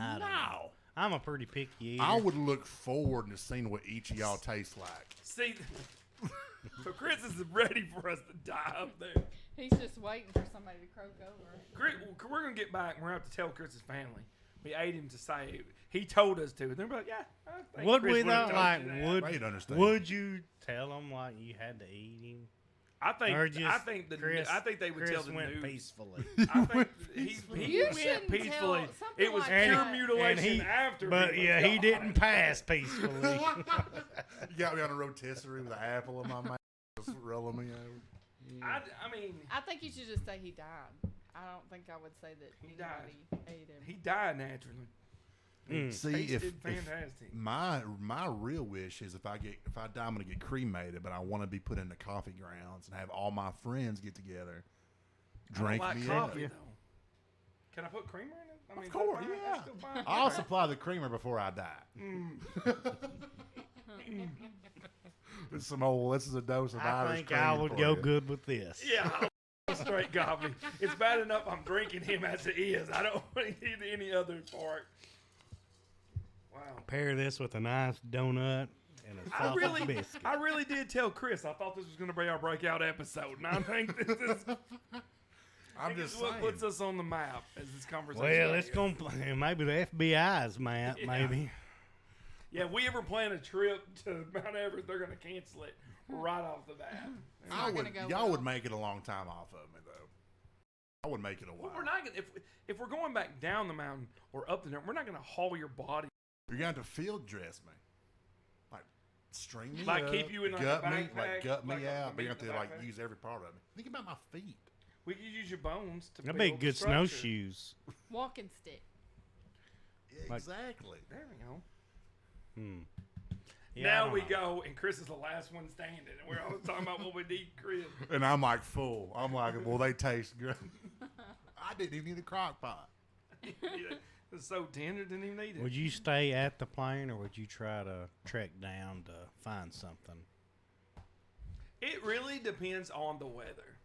I don't know. I'm a pretty picky eater. I would look forward to seeing what each of y'all taste like. See, so Chris is ready for us to die up there. He's just waiting for somebody to croak over. Chris, we're gonna get back. And we're gonna have to tell Chris's family. We ate him to say he told us to. And they're like, yeah. I think Would Chris we would've though? told Like, you that. They'd understand. would you tell them like you had to eat him? I think. Or just I think they would Chris tell the went news. peacefully. I think he You went shouldn't peacefully. tell something It was like pure that. mutilation after. But he yeah, was he gone. didn't pass peacefully. You got me on a rotisserie with an apple in my mouth, just rolling me over. I mean, I think you should just say he died. I don't think I would say that He anybody ate him. he died naturally. See, Tasted if fantastic. my real wish is if I die, I'm gonna get cremated, but I want to be put in the coffee grounds and have all my friends get together, drink I don't me like up. coffee, though. Can I put creamer in it? I mean, Of course, is that fine? yeah. That's still fine? I'll Okay. supply the creamer before I die. This is a dose of I Irish think cream I would for go you. good with this. Yeah, I'll straight coffee. It's bad enough I'm drinking him as it is. I don't need any other part. Wow. Pair this with a nice donut and a sausage biscuit. I really did tell Chris I thought this was going to be our breakout episode, and I think this is I'm just what saying. puts us on the map as this conversation. Well, it's goes. gonna maybe the FBI's map, Yeah. maybe. Yeah, if we ever plan a trip to Mount Everest, they're going to cancel it right off the bat. not gonna go Y'all well. would make it a long time off of me though. I would make it a while. Well, we're not gonna if we're going back down the mountain or up the mountain, we're not going to haul your body. You're going to have to field dress me, like string me Like up, keep you in, like, gut a me, backpack, like gut me like a out. But you have big to like backpack. use every part of me. Think about my feet. We could use your bones to That'd be build the good structure. snowshoes. Walking stick. Like- Exactly. There we go. Hmm. Yeah, I Now don't we know. go, and Chris is the last one standing, and we're all talking about what we need, Chris. And I'm like full. I'm like, well, they taste good. I didn't even need a crock pot. It's so tender, didn't even need it. Would you stay at the plane or would you try to trek down to find something? It really depends on the weather.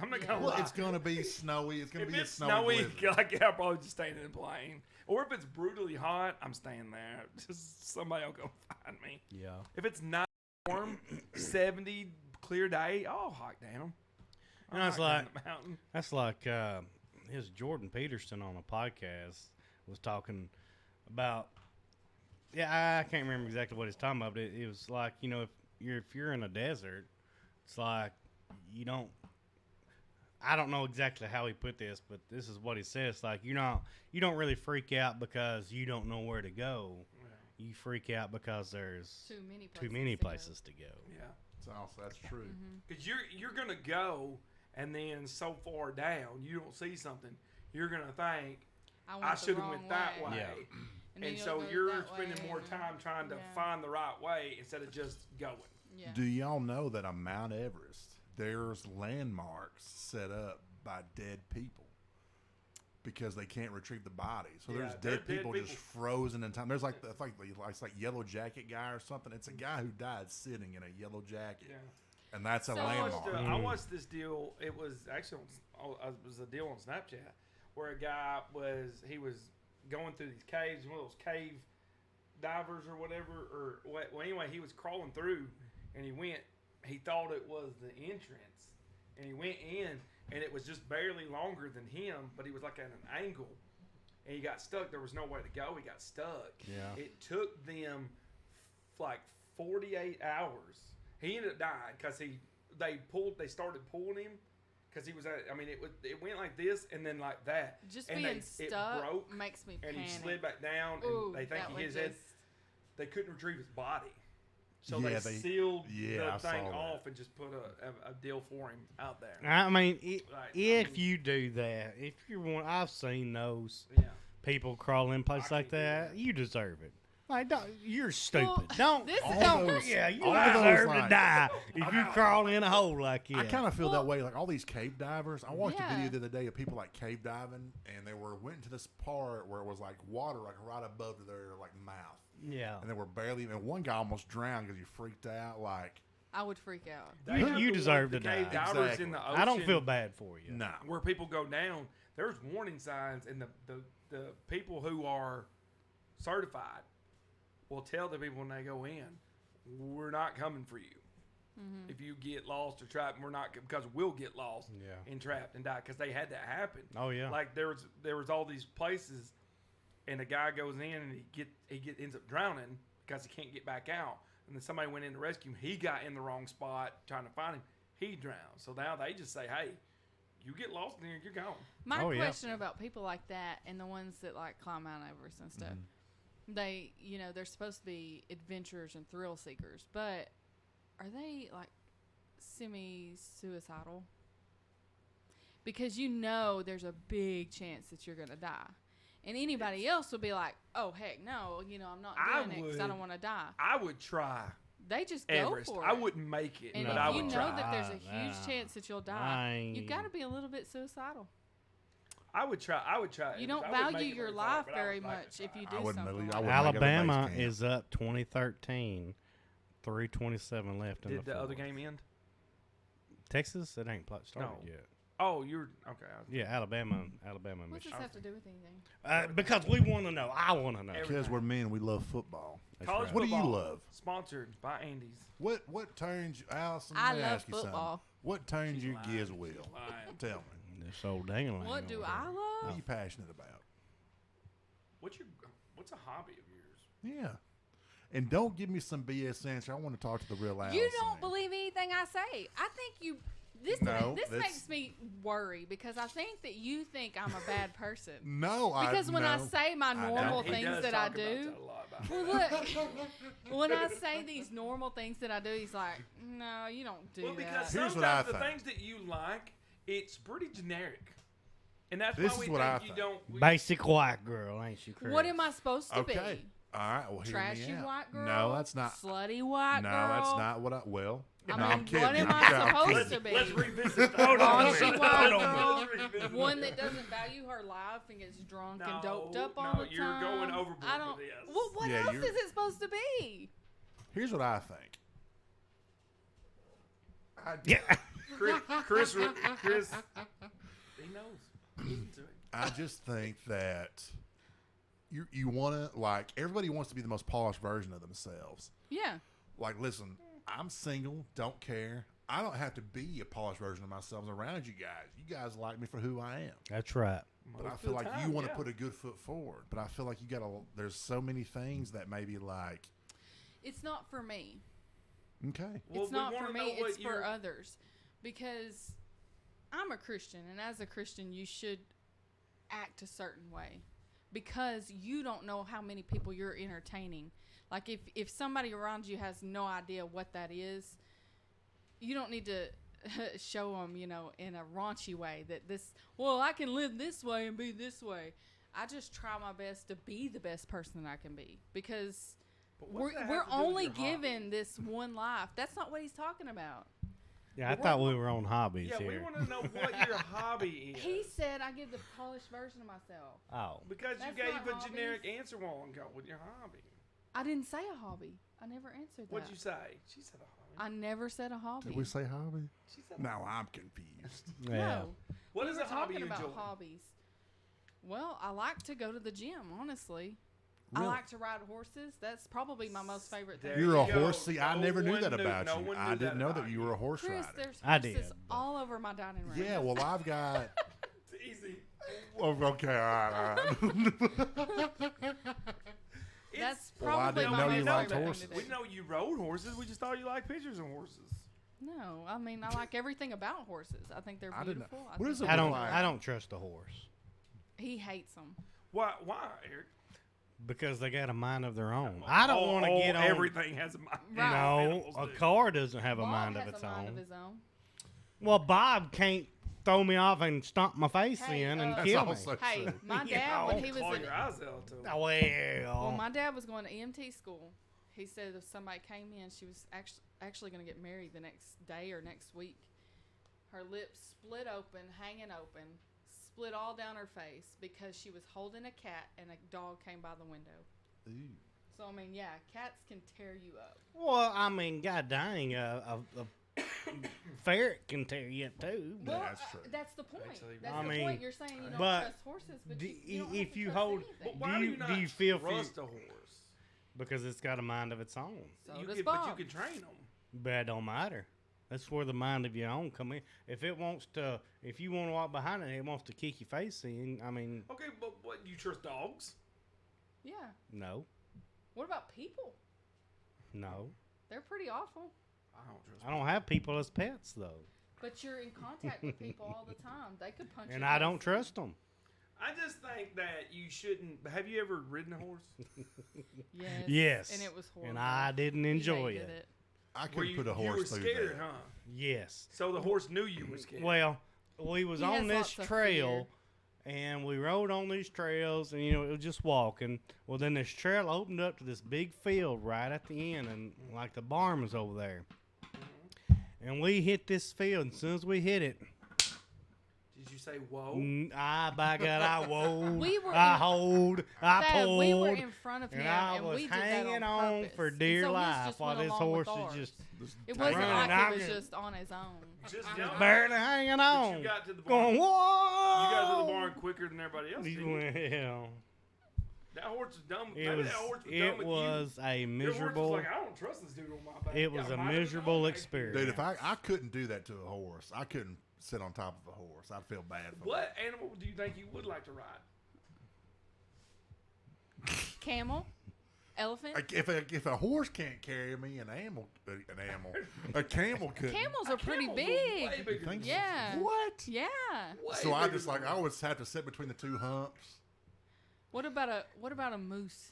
I'm not Yeah. gonna Well, lie. it's gonna be snowy. It's gonna If be a it's snowy. snowy, blizzard. like, yeah, I'll probably just stay in the plane. Or if it's brutally hot, I'm staying there. Just somebody will go find me. Yeah. If it's not warm, 70 clear day, I'll hike down. You know, it's hike down like- the mountain. That's like his Jordan Peterson on a podcast was talking about. Yeah, I can't remember exactly what he's talking about, but it was like, you know, if you're in a desert, it's like you don't. I don't know exactly how he put this, but this is what he says. Like you don't really freak out because you don't know where to go. You freak out because there's Too many places. to go. Yeah. That's true. Because you're going to go, and then so far down, you don't see something. You're going to think, I should have went that way. Yeah. then And you'll so go you're that spending way, more and- time trying to yeah. find the right way instead of just going. Yeah. Do y'all know that on Mount Everest, there's landmarks set up by dead people because they can't retrieve the bodies. So Yeah, there's they're dead people dead just people. frozen in time. There's like it's like Yellow Jacket guy or something. It's a guy who died sitting in a yellow jacket, Yeah. and that's a So- landmark. I watched this deal. It was actually it was a deal on Snapchat where a guy was going through these caves, one of those cave divers or whatever, or well anyway he was crawling through, and he thought it was the entrance, and he went in, and it was just barely longer than him, but he was like at an angle, and he got stuck. There was no way to go. He got stuck. Yeah. It took them like 48 hours. He ended up dying because they started pulling him because he was it went like this and then like that. Just and being it stuck broke, makes me and panic. he slid back down, and Ooh, they think that he would hit his head. just- They couldn't retrieve his body, so Yeah, they they- sealed yeah, I the thing saw that. off and just put a deal for him out there. I mean, Right, if you do that, if you're one, I've seen those Yeah. people crawl in places I like can't do that. that. You deserve it. Like, you're stupid. Well, don't. this is don't. those- Yeah, you all those, deserve to like- die if you crawl in a hole like that. I kind of feel Well- that way. Like all these cave divers. I watched a Yeah. video the other day of people like cave diving, and they went to this part where it was like water, like right above their like mouth, Yeah. and they were barely. And one guy almost drowned because he freaked out. Like, I would freak out. They You have the deserve the to cave die. divers Exactly. in the ocean. I don't feel bad for you. nah. Where people go down, there's warning signs, and the people who are certified will tell the people when they go in, we're not coming for you. If you get lost or trapped, we're not, because we'll get lost Yeah. and trapped and die, because they had that happen. Oh yeah. Like there was all these places, and the guy goes in and ends up drowning because he can't get back out. And then somebody went in to rescue him. He got in the wrong spot trying to find him. He drowned. So now they just say, hey, you get lost in here, you're gone. My Oh, yeah. question about people like that and the ones that like climb Mount Everest and stuff, they, they're supposed to be adventurers and thrill seekers, but are they like semi-suicidal? Because there's a big chance that you're going to die. And anybody else would be like, oh, heck no, I'm not doing it because I don't want to die. I would try They just Everest. go for I it. wouldn't make it, And but if I you would know try. that there's a huge chance that you'll die, you got to be a little bit suicidal. I would try. You don't I wouldn't make value it your very far, life but I would very like to much if try. you I do wouldn't something really- like I that. wouldn't make it a base Alabama camp. is up 2013. 3:27 left in Did the the other fourth. game end? Texas, it ain't started No. yet. Oh, you're okay. Yeah, Alabama, What does this Michigan. have to do with anything? Because we want to know. I want to know. Every- Because we're men, we love football. That's College right. What do you football, love? Sponsored by Andy's. What turns you, Allison? I let me love ask you something. football. What turns She's your lying. gears She's wheel? lying. Tell me. This old dangling. What do I What love? are you passionate about? What's a hobby of yours? Yeah. And don't give me some BS answer. I want to talk to the real Allison. You don't believe anything I say. I think you. This No, this that's- makes me worry because I think that you think I'm a bad person. No, Because when I no. say my I normal don't. He things does that I talk about do, that a lot about well, that. look, when I say these normal things that I do, he's like, "No, you don't do Well, because that." Here's what I sometimes the think. things that you like, it's pretty generic, and that's This why we is what think I you think. don't. Basic white girl, ain't she? Chris? What am I supposed to Okay. be? All right. Well, hear Trashy me out. white girl? No, that's not. Slutty white No, girl. that's not what I. Well, I no, mean, I'm kidding. what am I'm I supposed kidding. to be? Let's revisit that. Hold on a Raunchy minute. white Hold on a girl, Let's revisit one that. that doesn't value her life and gets drunk and No, doped up all no, the time. you're going overboard I don't. with this. Well, what Yeah, else you're- is it supposed to be? Here's what I think. Yeah. Chris, he knows. Listen to him. I just think that you want to, like, everybody wants to be the most polished version of themselves. Yeah. Like, listen, I'm single, don't care. I don't have to be a polished version of myself around you guys. You guys like me for who I am. That's right. But I Most feel of the like you time, want to yeah. put a good foot forward. But I feel like you got to, there's so many things that maybe like, It's not for me. okay. Well, It's we not wanna for know me. what It's for you're- others. Because I'm a Christian, and as a Christian, you should act a certain way. Because you don't know how many people you're entertaining. Like, if somebody around you has no idea what that is, you don't need to show them, in a raunchy way that I can live this way and be this way. I just try my best to be the best person I can be. Because But what's that have we're to do with only your hobby? given this one life. That's not what he's talking about. Yeah, I But thought what- we were on hobbies Yeah, we here. want to know what your hobby is. He said I give the polished version of myself. Oh. Because you That's gave not a hobbies. generic answer a while ago with your hobby. I didn't say a hobby. I never answered that. What'd you say? She said a hobby. I never said a hobby. Did we say hobby? She said a Now hobby. I'm confused. Yeah. No. What we is were a hobby talking you about enjoy? hobbies. Well, I like to go to the gym, honestly. I Really? like to ride horses. That's probably my most favorite thing. There You're you a go. horse. See, I No never knew one that knew- about no you. one I knew didn't know about that you were a horse Chris, rider. there's I horses did, but- all over my dining room. Yeah, well, I've got. It's easy. Oh, okay, all right. That's Well, I probably didn't my know most you liked favorite horses. thing to We do. know you rode horses. We just thought you liked pictures of horses. No, I mean I like everything about horses. I think they're I didn't know. beautiful. What think is it they're I don't. like- I don't trust a horse He hates them. Why, Eric? because they got a mind of their own. I don't Oh, want to get on. Everything has a mind. Right. No, Animals a do. car doesn't have a Bob mind has of its a mind own. of his own. Well, Bob can't throw me off and stomp my face Hey, in and That's kill me. also Hey, true. my Yeah, dad when I'll he was Claw in, your eyes out to 'em. Well, well, my dad was going to EMT school. He said if somebody came in, she was actually going to get married the next day or next week. Her lips split open, hanging open, split all down her face because she was holding a cat and a dog came by the window. Ooh. So I mean, yeah, cats can tear you up. well, I mean, god dang, a ferret can tear you up too. but- Well, that's true. that's the point. Actually, That's I the mean, point. You're saying you don't but trust horses, but do- you don't if have to you trust hold- But anything. why Do do you- you not do you feel trust a horse? because it's got a mind of its own. So you does could, Bob. but you can train them. But it don't matter. That's where the mind of your own come in. If it wants to, if you want to walk behind it, it wants to kick your face in. I mean, Okay, but what? You trust dogs? Yeah. No. What about people? No. They're pretty awful. I don't trust. I don't have people as pets though, But you're in contact with people all the time. They could punch you. and I don't trust them. I just think that you shouldn't. Have you ever ridden a horse? Yes. Yes. And it was horrible. And I didn't He enjoy hated it. I Were couldn't you, put a you were horse through scared, that. huh? Yes. So the horse knew you were scared. Well, we was He on has this lots of trail, and we rode on these trails, and it was just walking. Well, then this trail opened up to this big field right at the end, and like the barn was over there. And we hit this field, and as soon as we hit it, Did you say whoa? by God, I whoa, We were I in- hold, I Dad, pulled, we were in front of him, and I was we did that hanging on on purpose. for And dear so his life just while went this along with horse ours. is just It wasn't running like out it was and- just on his own. Just barely hanging on. you got to the barn. Going, whoa! You got to the barn quicker than everybody else. He Didn't you? well, That horse was dumb. it Maybe was that horse was dumb it with was a you. Your horse miserable. was like, I don't trust this dude on my back. It was a miserable experience. Dude, if I couldn't do that to a horse, I couldn't sit on top of a horse. I'd feel bad for What animal do you think you would like to ride? Camel, elephant. Like if a horse can't carry me, a camel couldn't. Camels are pretty Camels are big. way bigger than think so? Yeah. What? Yeah. Way So I bigger just than I always have to sit between the two humps. What about a moose?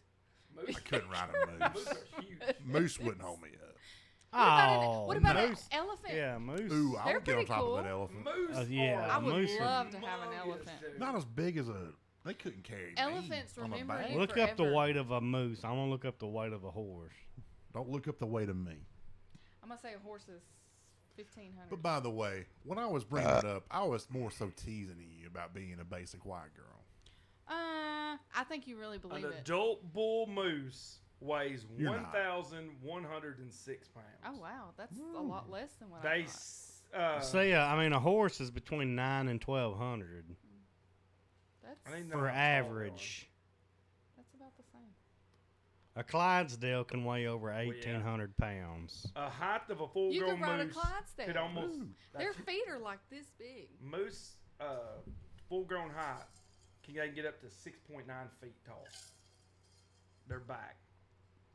moose. I couldn't ride a Moose moose. are huge. Moose wouldn't hold me up. What about an moose. elephant? Yeah, moose. Ooh, I They're would get on pretty top cool. of that elephant. Moose yeah, are I would moose are- love to have an humongous, elephant. dude. Not as big as a. They couldn't carry Elephants me on the remember back. you. Look up the forever. weight of a moose. I want to look up the weight of a horse. Don't look up the weight of me. I'm gonna say a horse is 1,500. But by the way, when I was bringing it up, I was more so teasing you about being a basic white girl. I think you really An believe it. adult bull moose weighs You're not. 1,106 pounds. Oh wow, that's a lot less than what They, I thought. See, I mean, a horse is between 9 and 1,200 That's I didn't know for how tall they average. that's about the same. A Clydesdale can weigh over yeah. 1,800 pounds. A height of a You full-grown could ride a moose Clydesdale. could almost Their that's- feet are like this big. moose full-grown height can get up to 6.9 feet tall. Their back,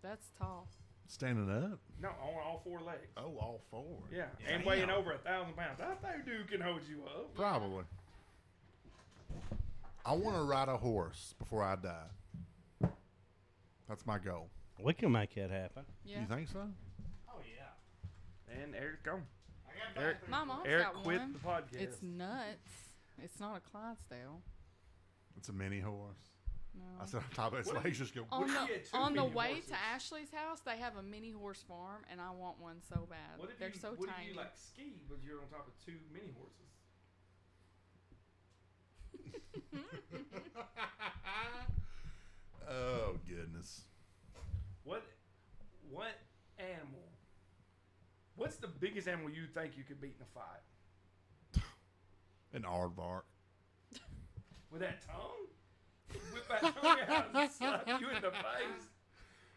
That's tall. Standing up? no, on all four legs. Oh, all four. Yeah, and weighing over 1,000 pounds. That dude can hold you up. Probably. I want to ride a horse before I die. That's my goal. We can make that happen. Yeah. You think so? Oh, yeah. And Eric's gone. Eric, My mom's Eric got quit one. the podcast. It's nuts. It's not a Clydesdale. It's a mini horse. No. I said on top of its What if- legs, just go. On What if the you had two on the mini way horses? to Ashley's house, they have a mini horse farm, and I want one so bad. What if They're you, so what tiny. if you like ski, but you're on top of two mini horses? Oh goodness. What animal? What's the biggest animal you think you could beat in a fight? An aardvark. With that tongue? Whip that tongue out and slap you in the face.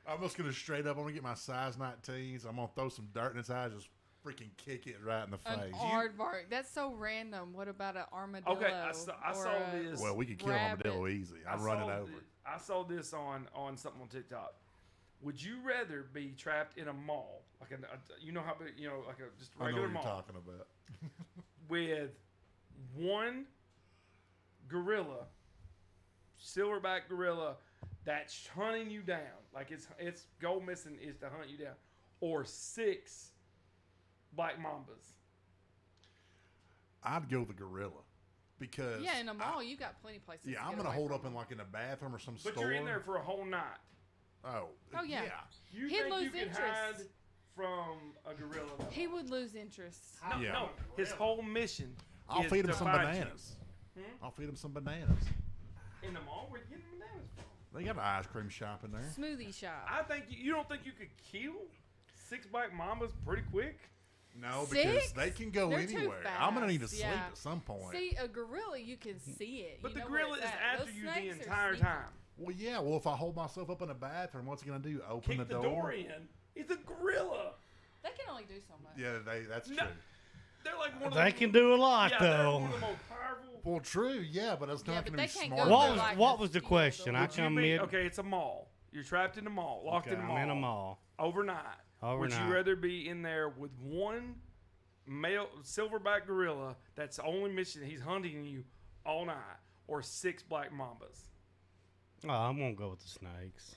I'm just gonna straight up. I'm gonna get my size 19s. I'm gonna throw some dirt in its eyes, just freaking kick it right in the An face. aardvark. That's so random. What about an armadillo? Okay, I saw or a this. Well, we could kill an rabbit. armadillo easy. I'd run it over. I saw this on something on TikTok. Would you rather be trapped in a mall, like you know how big, like a just a I know regular what you're mall, talking about. with one gorilla, silverback gorilla, that's hunting you down, like its goal mission is to hunt you down, or 6 black mambas? I'd go the gorilla because Yeah, in a mall, you got plenty of places. yeah, to I'm get gonna away hold from up in them. like in a bathroom or some But store. you're in there for a whole night. Oh yeah. You He'd think lose you can interest. hide from a gorilla? though? He would lose interest. No, Yeah. no. His whole mission. I'll is feed him to some find bananas. you. I'll feed him some bananas. In the mall, where you getting bananas from? They got an ice cream shop in there. Smoothie shop. I think you don't think you could kill 6 black mambas pretty quick? No, 6? because they can go They're too anywhere. I'm gonna need to fast, sleep yeah. at some point. See, a gorilla, you can see it. But You the know where gorilla it's is at. after Those you the snakes are entire sneaky. time. Well, yeah. Well, if I hold myself up in a bathroom, what's he gonna do? Open Kick the the door in. It's a gorilla. They can only do so much. Yeah, that's No. true. They're like one of They the can do a lot, yeah, they're though. one of the most powerful Well, true, yeah, but it's Yeah, not but going to they be can't smart. go What through was like what a was the steel question? door. I Would you come be, mid. okay, it's a mall. You're trapped in a mall, locked in a I'm mall. in a mall. Overnight. Would Overnight. you rather be in there with one male silverback gorilla that's only mission he's hunting you all night, or 6 black mambas? Oh, I'm gonna go with the snakes.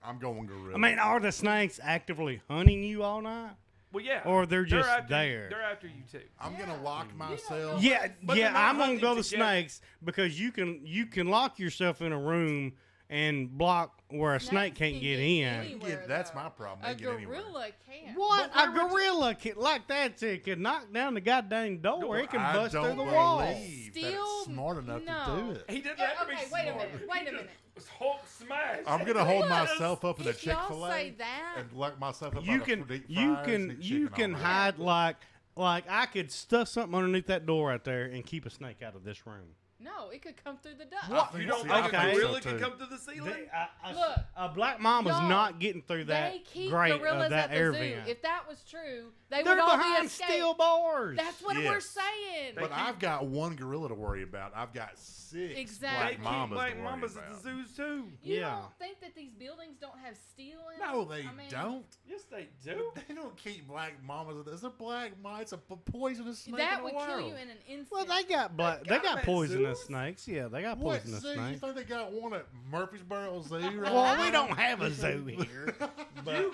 I'm going gorilla. I mean, are the snakes actively hunting you all night? Well, yeah. Or they're just after there. You, they're after you too. I'm going Yeah. to lock know myself. Yeah, But they're yeah. not I'm gonna hunting go the together. snakes because you can lock yourself in a room and block where a snake Snakes can't can get get in. anywhere, Yeah, that's though. my problem. A They get anywhere. gorilla can't. What? But A where would you- gorilla can, like that can knock down the goddamn door. It can I bust don't through the believe wall. that it's smart enough to do No. it. He didn't Yeah, have to be okay, wait a smart. minute, wait a He just minute. was Hulk smash. I'm going to hold Yes. myself up in a If y'all Chick-fil-A say that, and lock myself up You by can the deep you fryers, can eat you chicken can all night. hide like I could stuff something underneath that door right there and keep a snake out of this room. no, it could come through the duct. What? You See, don't I think think a so, gorilla too. can come to the ceiling? Look, A black mama's y'all, not getting through that They keep grate gorillas of that at the air zoo. vent. If that was true, they They're would all be behind escaped. steel bars. That's what we're Yes. saying. But I've got one gorilla to worry about. I've got 6 Exactly. They black keep mambas black to worry mambas about. at the zoos too. You Yeah. don't think that these buildings don't have steel in No, them? they I mean, don't. Yes, they do. They don't keep black mamas. It's a black mama. It's a poisonous snake That in would the world. kill you in an instant. Well, they got got they got them at poisonous zoos? snakes. Yeah, they got What poisonous zoo? You snakes. think they got one at Murfreesboro Zoo? Right Well, now? we don't have a zoo here. But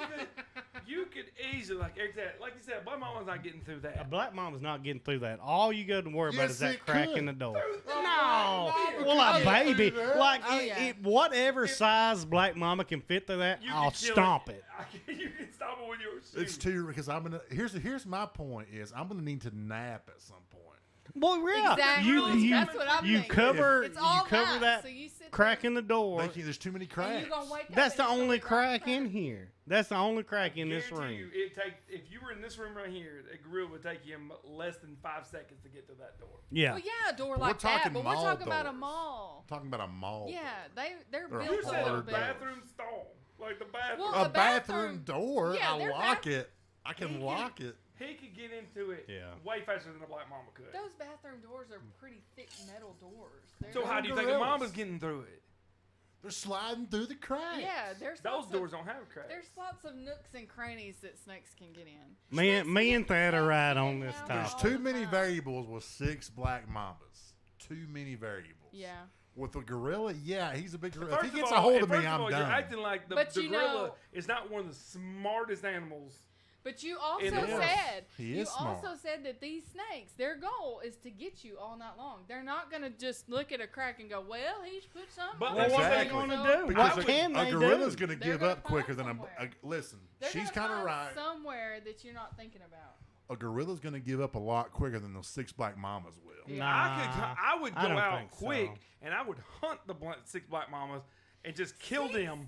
You could easily, like you said, black mama's not getting through a that. black mama's not getting through that. All you got to worry about Yes, is that it crack could. in the door. No, Well, a could baby, do that. like Oh, yeah. whatever size black mama can fit through that, You I'll can kill stomp it. You can stop it with your shoe. It's too because I'm gonna. Here's my point is I'm gonna need to nap at some point. Well, yeah, Exactly. That's what I'm you thinking. cover It's all cover night, that so you sit crack there, in the door. There's too many and cracks. you gonna wake up That's and the it's gonna only be right crack there. in here. That's the only crack in this Guarantee room. You, if you were in this room right here, a gorilla would take you less than 5 seconds to get to that door. Yeah. Well, yeah, a door But we're like that, talking but we're mall talking about a doors. mall. I'm talking about a mall. Yeah, they're They're built You a said little a bit. bathroom stall, like the bathroom. Well, A a bathroom bathroom- door. yeah, I they're lock it. I can He can- lock it. He could get into it Yeah. way faster than a black mama could. Those bathroom doors are pretty thick metal doors. They're So not- how do you think a gorillas. mama's getting through it? They're sliding through the cracks. Yeah, there's Those lots doors Of, don't have cracks. there's lots of nooks and crannies that snakes can get in. Me and Thad are right on this Snakes get There's all topic. too the many time. variables with 6 black mambas. Too many variables. Yeah, With a gorilla, yeah, he's a big gorilla. First If he gets of all, a hold of first me, I'm all, done. You're acting like the But you gorilla know- is not one of the smartest animals. but you also It is. said He you is smart. also said that these snakes, their goal is to get you all night long. They're not gonna just look at a crack and go, "Well, he's put something." But on Well, it." what are they Exactly. going to So do? Because What can a they gorilla's do? going to They're give gonna up quicker find than somewhere. listen. They're She's gonna kind of find right. somewhere that you're not thinking about. A gorilla's going to give up a lot quicker than those 6 black mamas will. Yeah. I would I go don't out think so. quick and I would hunt the 6 black mamas and just kill them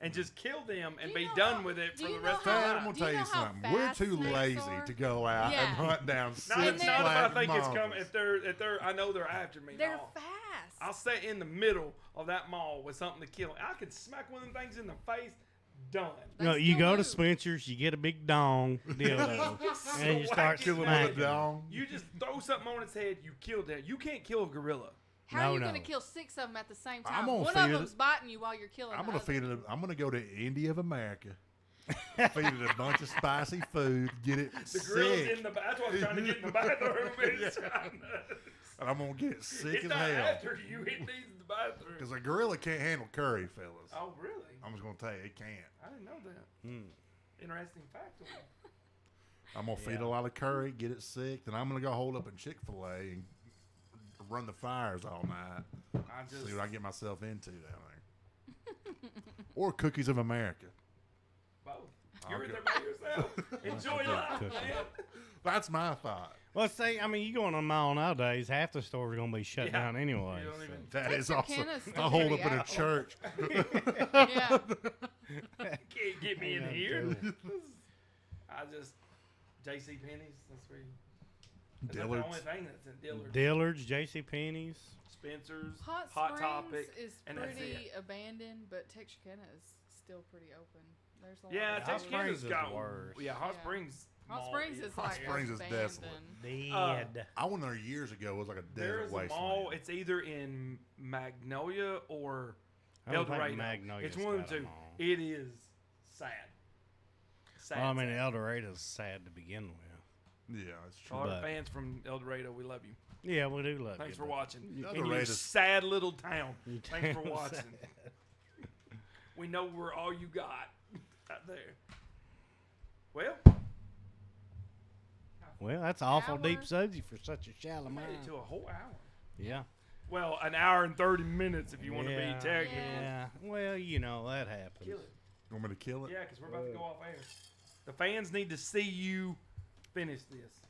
and Do be you know done how- with it do for you the know rest of how- the Dad, night. I'm going Do to tell you you know how something. We're fast too snakes lazy are? to go out Yeah. and hunt down 6 No, it's not if I black think it's coming. mamas. If they're, I know they're after me. They're no. fast. I'll stay in the middle of that mall with something to kill. I could smack one of them things in the face. Done. They No, you still go to move. Spencer's, you get a big dong dildo, and you start Kill Kill him him with with smacking. a dong. You just throw something on its head. You killed it. You can't kill a gorilla. How No, are you no. going to kill 6 of them at the same I'm time? gonna One feed of it- them's biting you while you're killing. I'm the going to other. feed it. I'm going to go to India of America. Feed it a bunch of spicy food. Get it The gorilla's sick. in the. That's what I'm trying to get in the bathroom. It's trying to- And I'm going to get it sick It's as not hell. after you. It needs the bathroom. Because a gorilla can't handle curry, fellas. Oh, really? I'm just going to tell you, it can't. I didn't know that. Hmm. Interesting fact. I'm going to feed it Yeah. a lot of curry, get it sick. Then I'm going to go hold up in Chick-fil-A and run the fires all night. I just. See what I get myself into down there. Or Cookies of America. Both. I'll You're in go- there by yourself. Enjoy good life, cookie. man. That's my thought. Well, see, I mean, you go on a mall nowadays, half the stores are going to be shut Yeah. down anyway. You don't so. even- That is Texarkana's also. still I hold pretty up in a out. church. Yeah. Can't get me in Yeah, here. cool. I just J.C. Penney's. That's where. That's Dillard's. the only thing that's in Dillard's. Dillard's, J.C. Penney's. Spencer's, Hot Springs Topic, is and that's pretty it. abandoned, but Texarkana is still pretty open. There's a lot Yeah, of Hot Texarkana's Springs is got worse. Yeah, Hot Yeah. Springs. Hot mall Springs is Hot like Springs is abandoned. desolate. Dead. I went there years ago. It was like a There desert is a wasteland. mall. It's either in Magnolia or I don't El think Dorado. Magnolia's It's one of got the a two. mall. It is sad. Sad. Well, I mean, sad. El Dorado's sad to begin with. Yeah, that's true. All our but- fans from El Dorado, we love you. Yeah, we do love Thanks you, for but watching. El In your Dorado's- sad little town. you Thanks for damn watching. sad. We know we're all you got out there. Well, Well, that's awful Hour. deep subject for such a shallow we made mind. it to a whole hour. Yeah. Well, an hour and 30 minutes if you want to Yeah. be technical. Yeah. Well, you know, that happens. Kill it. You want me to kill it? Yeah, because we're about to go off air. The fans need to see you finish this.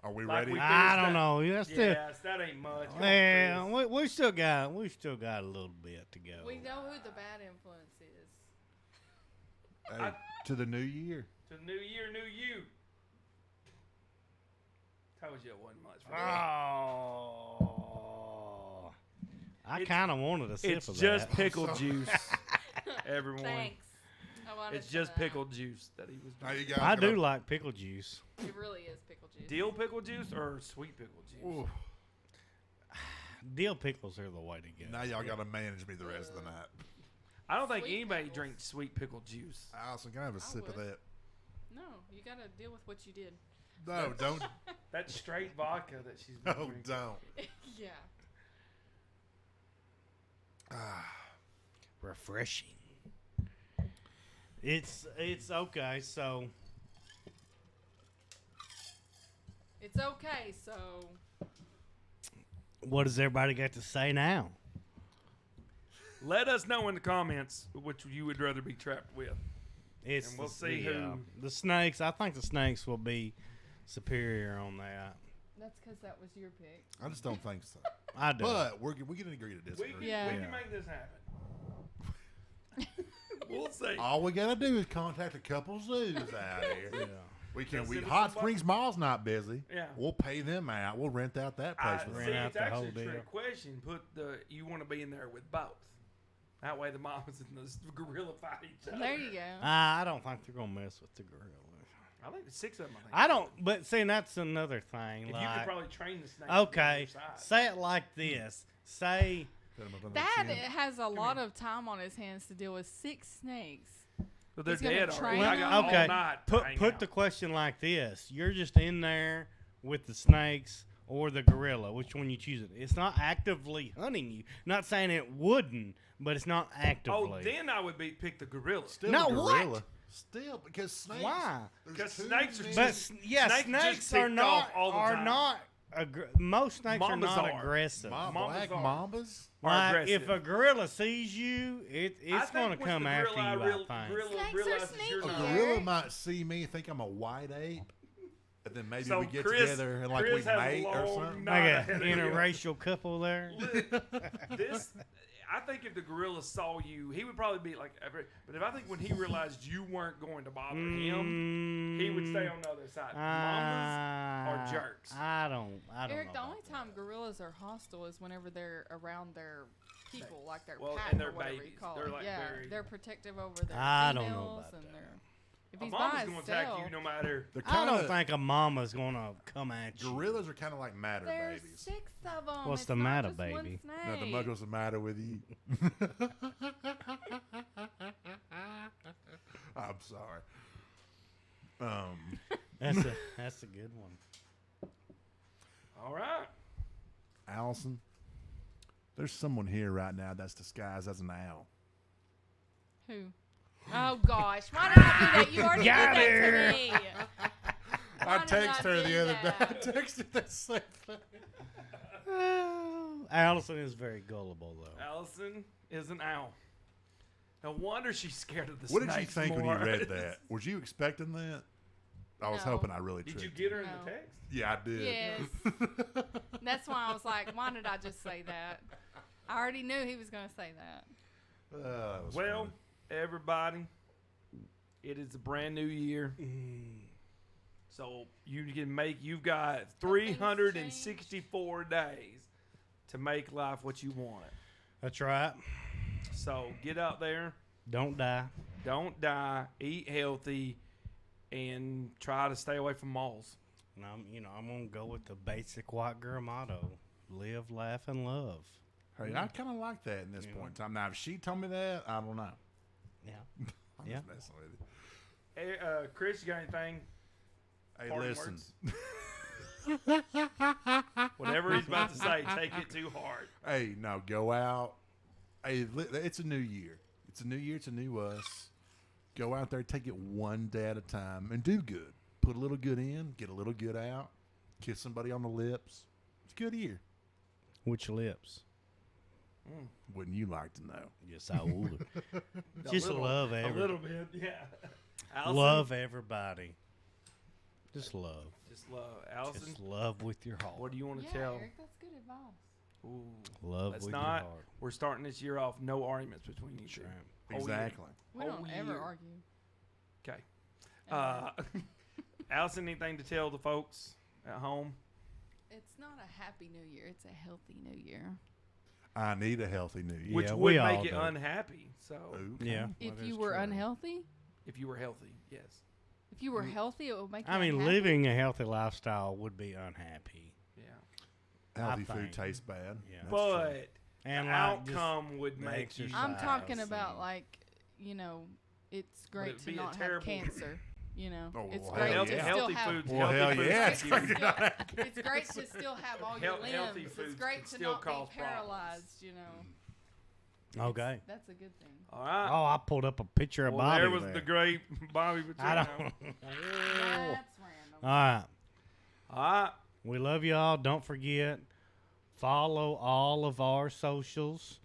Are we Like ready? we- I don't know. That's still. Yes, that ain't much. Come on, Well, Chris. we still got a little bit to go. We know who the bad influence is. Hey, to the new year. To the new year, new you. Told you it wasn't much. For Oh. I It's- kind of wanted a sip it's of just that. pickle juice, everyone. Thanks. I wanted It's some just of that. pickle juice that he was Now doing. you guys I gotta- do like pickle juice. It really is pickle juice. Dill pickle juice or sweet pickle juice? Ooh, Dill pickles are the way to go. now y'all got to manage me the rest of the night. I don't think Sweet anybody pickles. drinks sweet pickle juice. Allison, can I have a sip of would. that? No, you gotta deal with what you did. No, don't. That straight vodka that she's been No, drinking. don't. Yeah. Refreshing. It's okay. So It's okay, so what does everybody got to say now? Let us know in the comments which you would rather be trapped with. It's And we'll the, see the, who- the snakes. I think the snakes will be superior on that. that's because that was your pick. I just don't think so. I do. But we can agree to We disagree. can, Yeah. we Yeah. can make this happen. We'll see. All we gotta do is contact a couple zoos out here. yeah. We can. Just We send us Hot some Springs Mall's not busy. Yeah. We'll pay them out. We'll rent out that place for Rent See, them. out it's the whole actually a deal. trick question. Put the you want to be in there with both. That way the mamas and the gorilla fight each other. There you go. I don't think they're gonna mess with the gorilla. I think it's 6 of them. I don't. But see, that's another thing. If you like, could probably train the snake. to be on okay, your side. say it like this. Say Put 'em up on the That chin. has a lot of time on his hands to deal with 6 snakes. But they're he's gonna dead train already. I got them? okay. all night to Put hang put out. the question like this: you're just in there with the snakes or the gorilla. Which one you choosing? It's not actively hunting you. Not saying it wouldn't, but it's not actively. Oh, then I would pick the gorilla. Still No, a what? gorilla. Still, because snakes. Why? there's Because too snakes are many- But just- yeah, snakes snakes just are ticked not off all the are time. not. Most snakes are Mambas not are. aggressive. Black Mambas are. mambas. Are Like, aggressive. if a gorilla sees you, I it's think going to with come the after gorilla, you. I I think. gorilla Snakes are realizes you're A sneaky. not. gorilla might see me, think I'm a white ape, and then maybe So we get Chris- together and like Chris we has mate or long something. night Like ahead an of you. interracial couple there. This, I think if the gorilla saw you, he would probably be like. But if I think when he realized you weren't going to bother him, he would stay on the other side. Mamas are jerks. I don't Eric, know the about only that. time gorillas are hostile is whenever they're around their people, like their Well, pack and their or whatever babies. you call They're it. like yeah, very- they're protective over their I don't know females about and that. their. If A he's mama's by going to attack himself, you no matter. They're I don't kinda- think a mama's going to come at you. gorillas are kind of like matter there's babies. 6 of them. What's It's the not matter, just one baby? Nothing snake. much was the matter with you. I'm sorry. That's a good one. All right. Allison, there's someone here right now that's disguised as an owl. Who? Oh gosh! Why did I do that? You already Got did that her. to me. I Why did texted her do the other day. I that? texted that same thing. Allison is very gullible, though. Allison is an owl. No wonder she's scared of the What did you snakes think when more. you read that? Was you expecting that? I was No. hoping I really Did tricked you get her in No. the text? Yeah, I did. Yes. That's why I was like, why did I just say that? I already knew he was going to say that. That was Well, funny. everybody, it is a brand new year. So you've got 364 days to make life what you want. That's right. So get out there, Don't die. don't die, eat healthy, and try to stay away from malls. And I'm gonna go with the basic white girl motto: live, laugh, and love. Hey, I kind of like that in this point in time. Now, if she told me that, I don't know. Yeah. I'm Yeah. just messing with you. Hey, Chris, you got anything? Hey, Parting listen. words? Whatever he's about to say, take it too hard. Hey, no, go out. Hey, it's a new year. It's a new year. It's a new us. Go out there, take it one day at a time, and do good. Put a little good in, get a little good out. Kiss somebody on the lips. It's a good year. Which lips? Wouldn't you like to know? Yes, I would. A Just little- love A everybody. little bit, yeah. Allison? Love everybody. Just love. Just love. Allison, Just love with your heart. what do you want to Yeah, tell? Eric, that's good advice. Ooh. Love Let's with not. your heart. We're starting this year off no arguments between you two. Right. Whole Exactly. We Whole don't ever year. argue. Okay. Ever. Allison, anything to tell the folks at home? It's not a happy new year. It's a healthy new year. I need a healthy new year. Which Yeah, would we all make it do. unhappy. So, Okay. Yeah. If that you is were true. unhealthy, if you were healthy, yes. if you were healthy, it would make you I mean, unhappy. living a healthy lifestyle would be unhappy. Yeah. Healthy I food think. tastes bad. Yeah. That's But true. And the like, just outcome would the make you. exercise. I'm talking and- about it's Would great it to be a not have terrible- cancer. Oh, it's well, great hell to yeah. still Healthy have. foods. Well, hell healthy foods yeah, make it's you- great to not have It's great to still have all your Healthy limbs. foods It's great can to still not cause be paralyzed. Okay. That's a good thing. All right. Oh, I pulled up a picture of well, Bobby there was there. the great Bobby Petrino. I don't. That's random. All right. All right. We love y'all. Don't forget, follow all of our socials.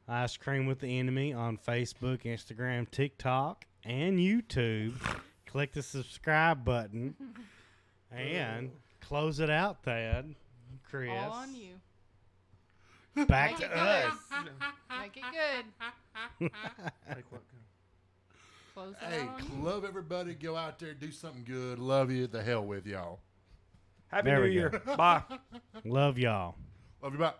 Ice Cream with the Enemy on Facebook, Instagram, TikTok, and YouTube. Click the subscribe button. And close it out, Thad. Chris. All on you. Back Make to it good. us. Make it good. Take what good. Close it Hey, out on you. love everybody. Go out there, do something good. Love you. The hell with y'all. Happy There New we Year. go. Bye. Love y'all. Love you. Bye.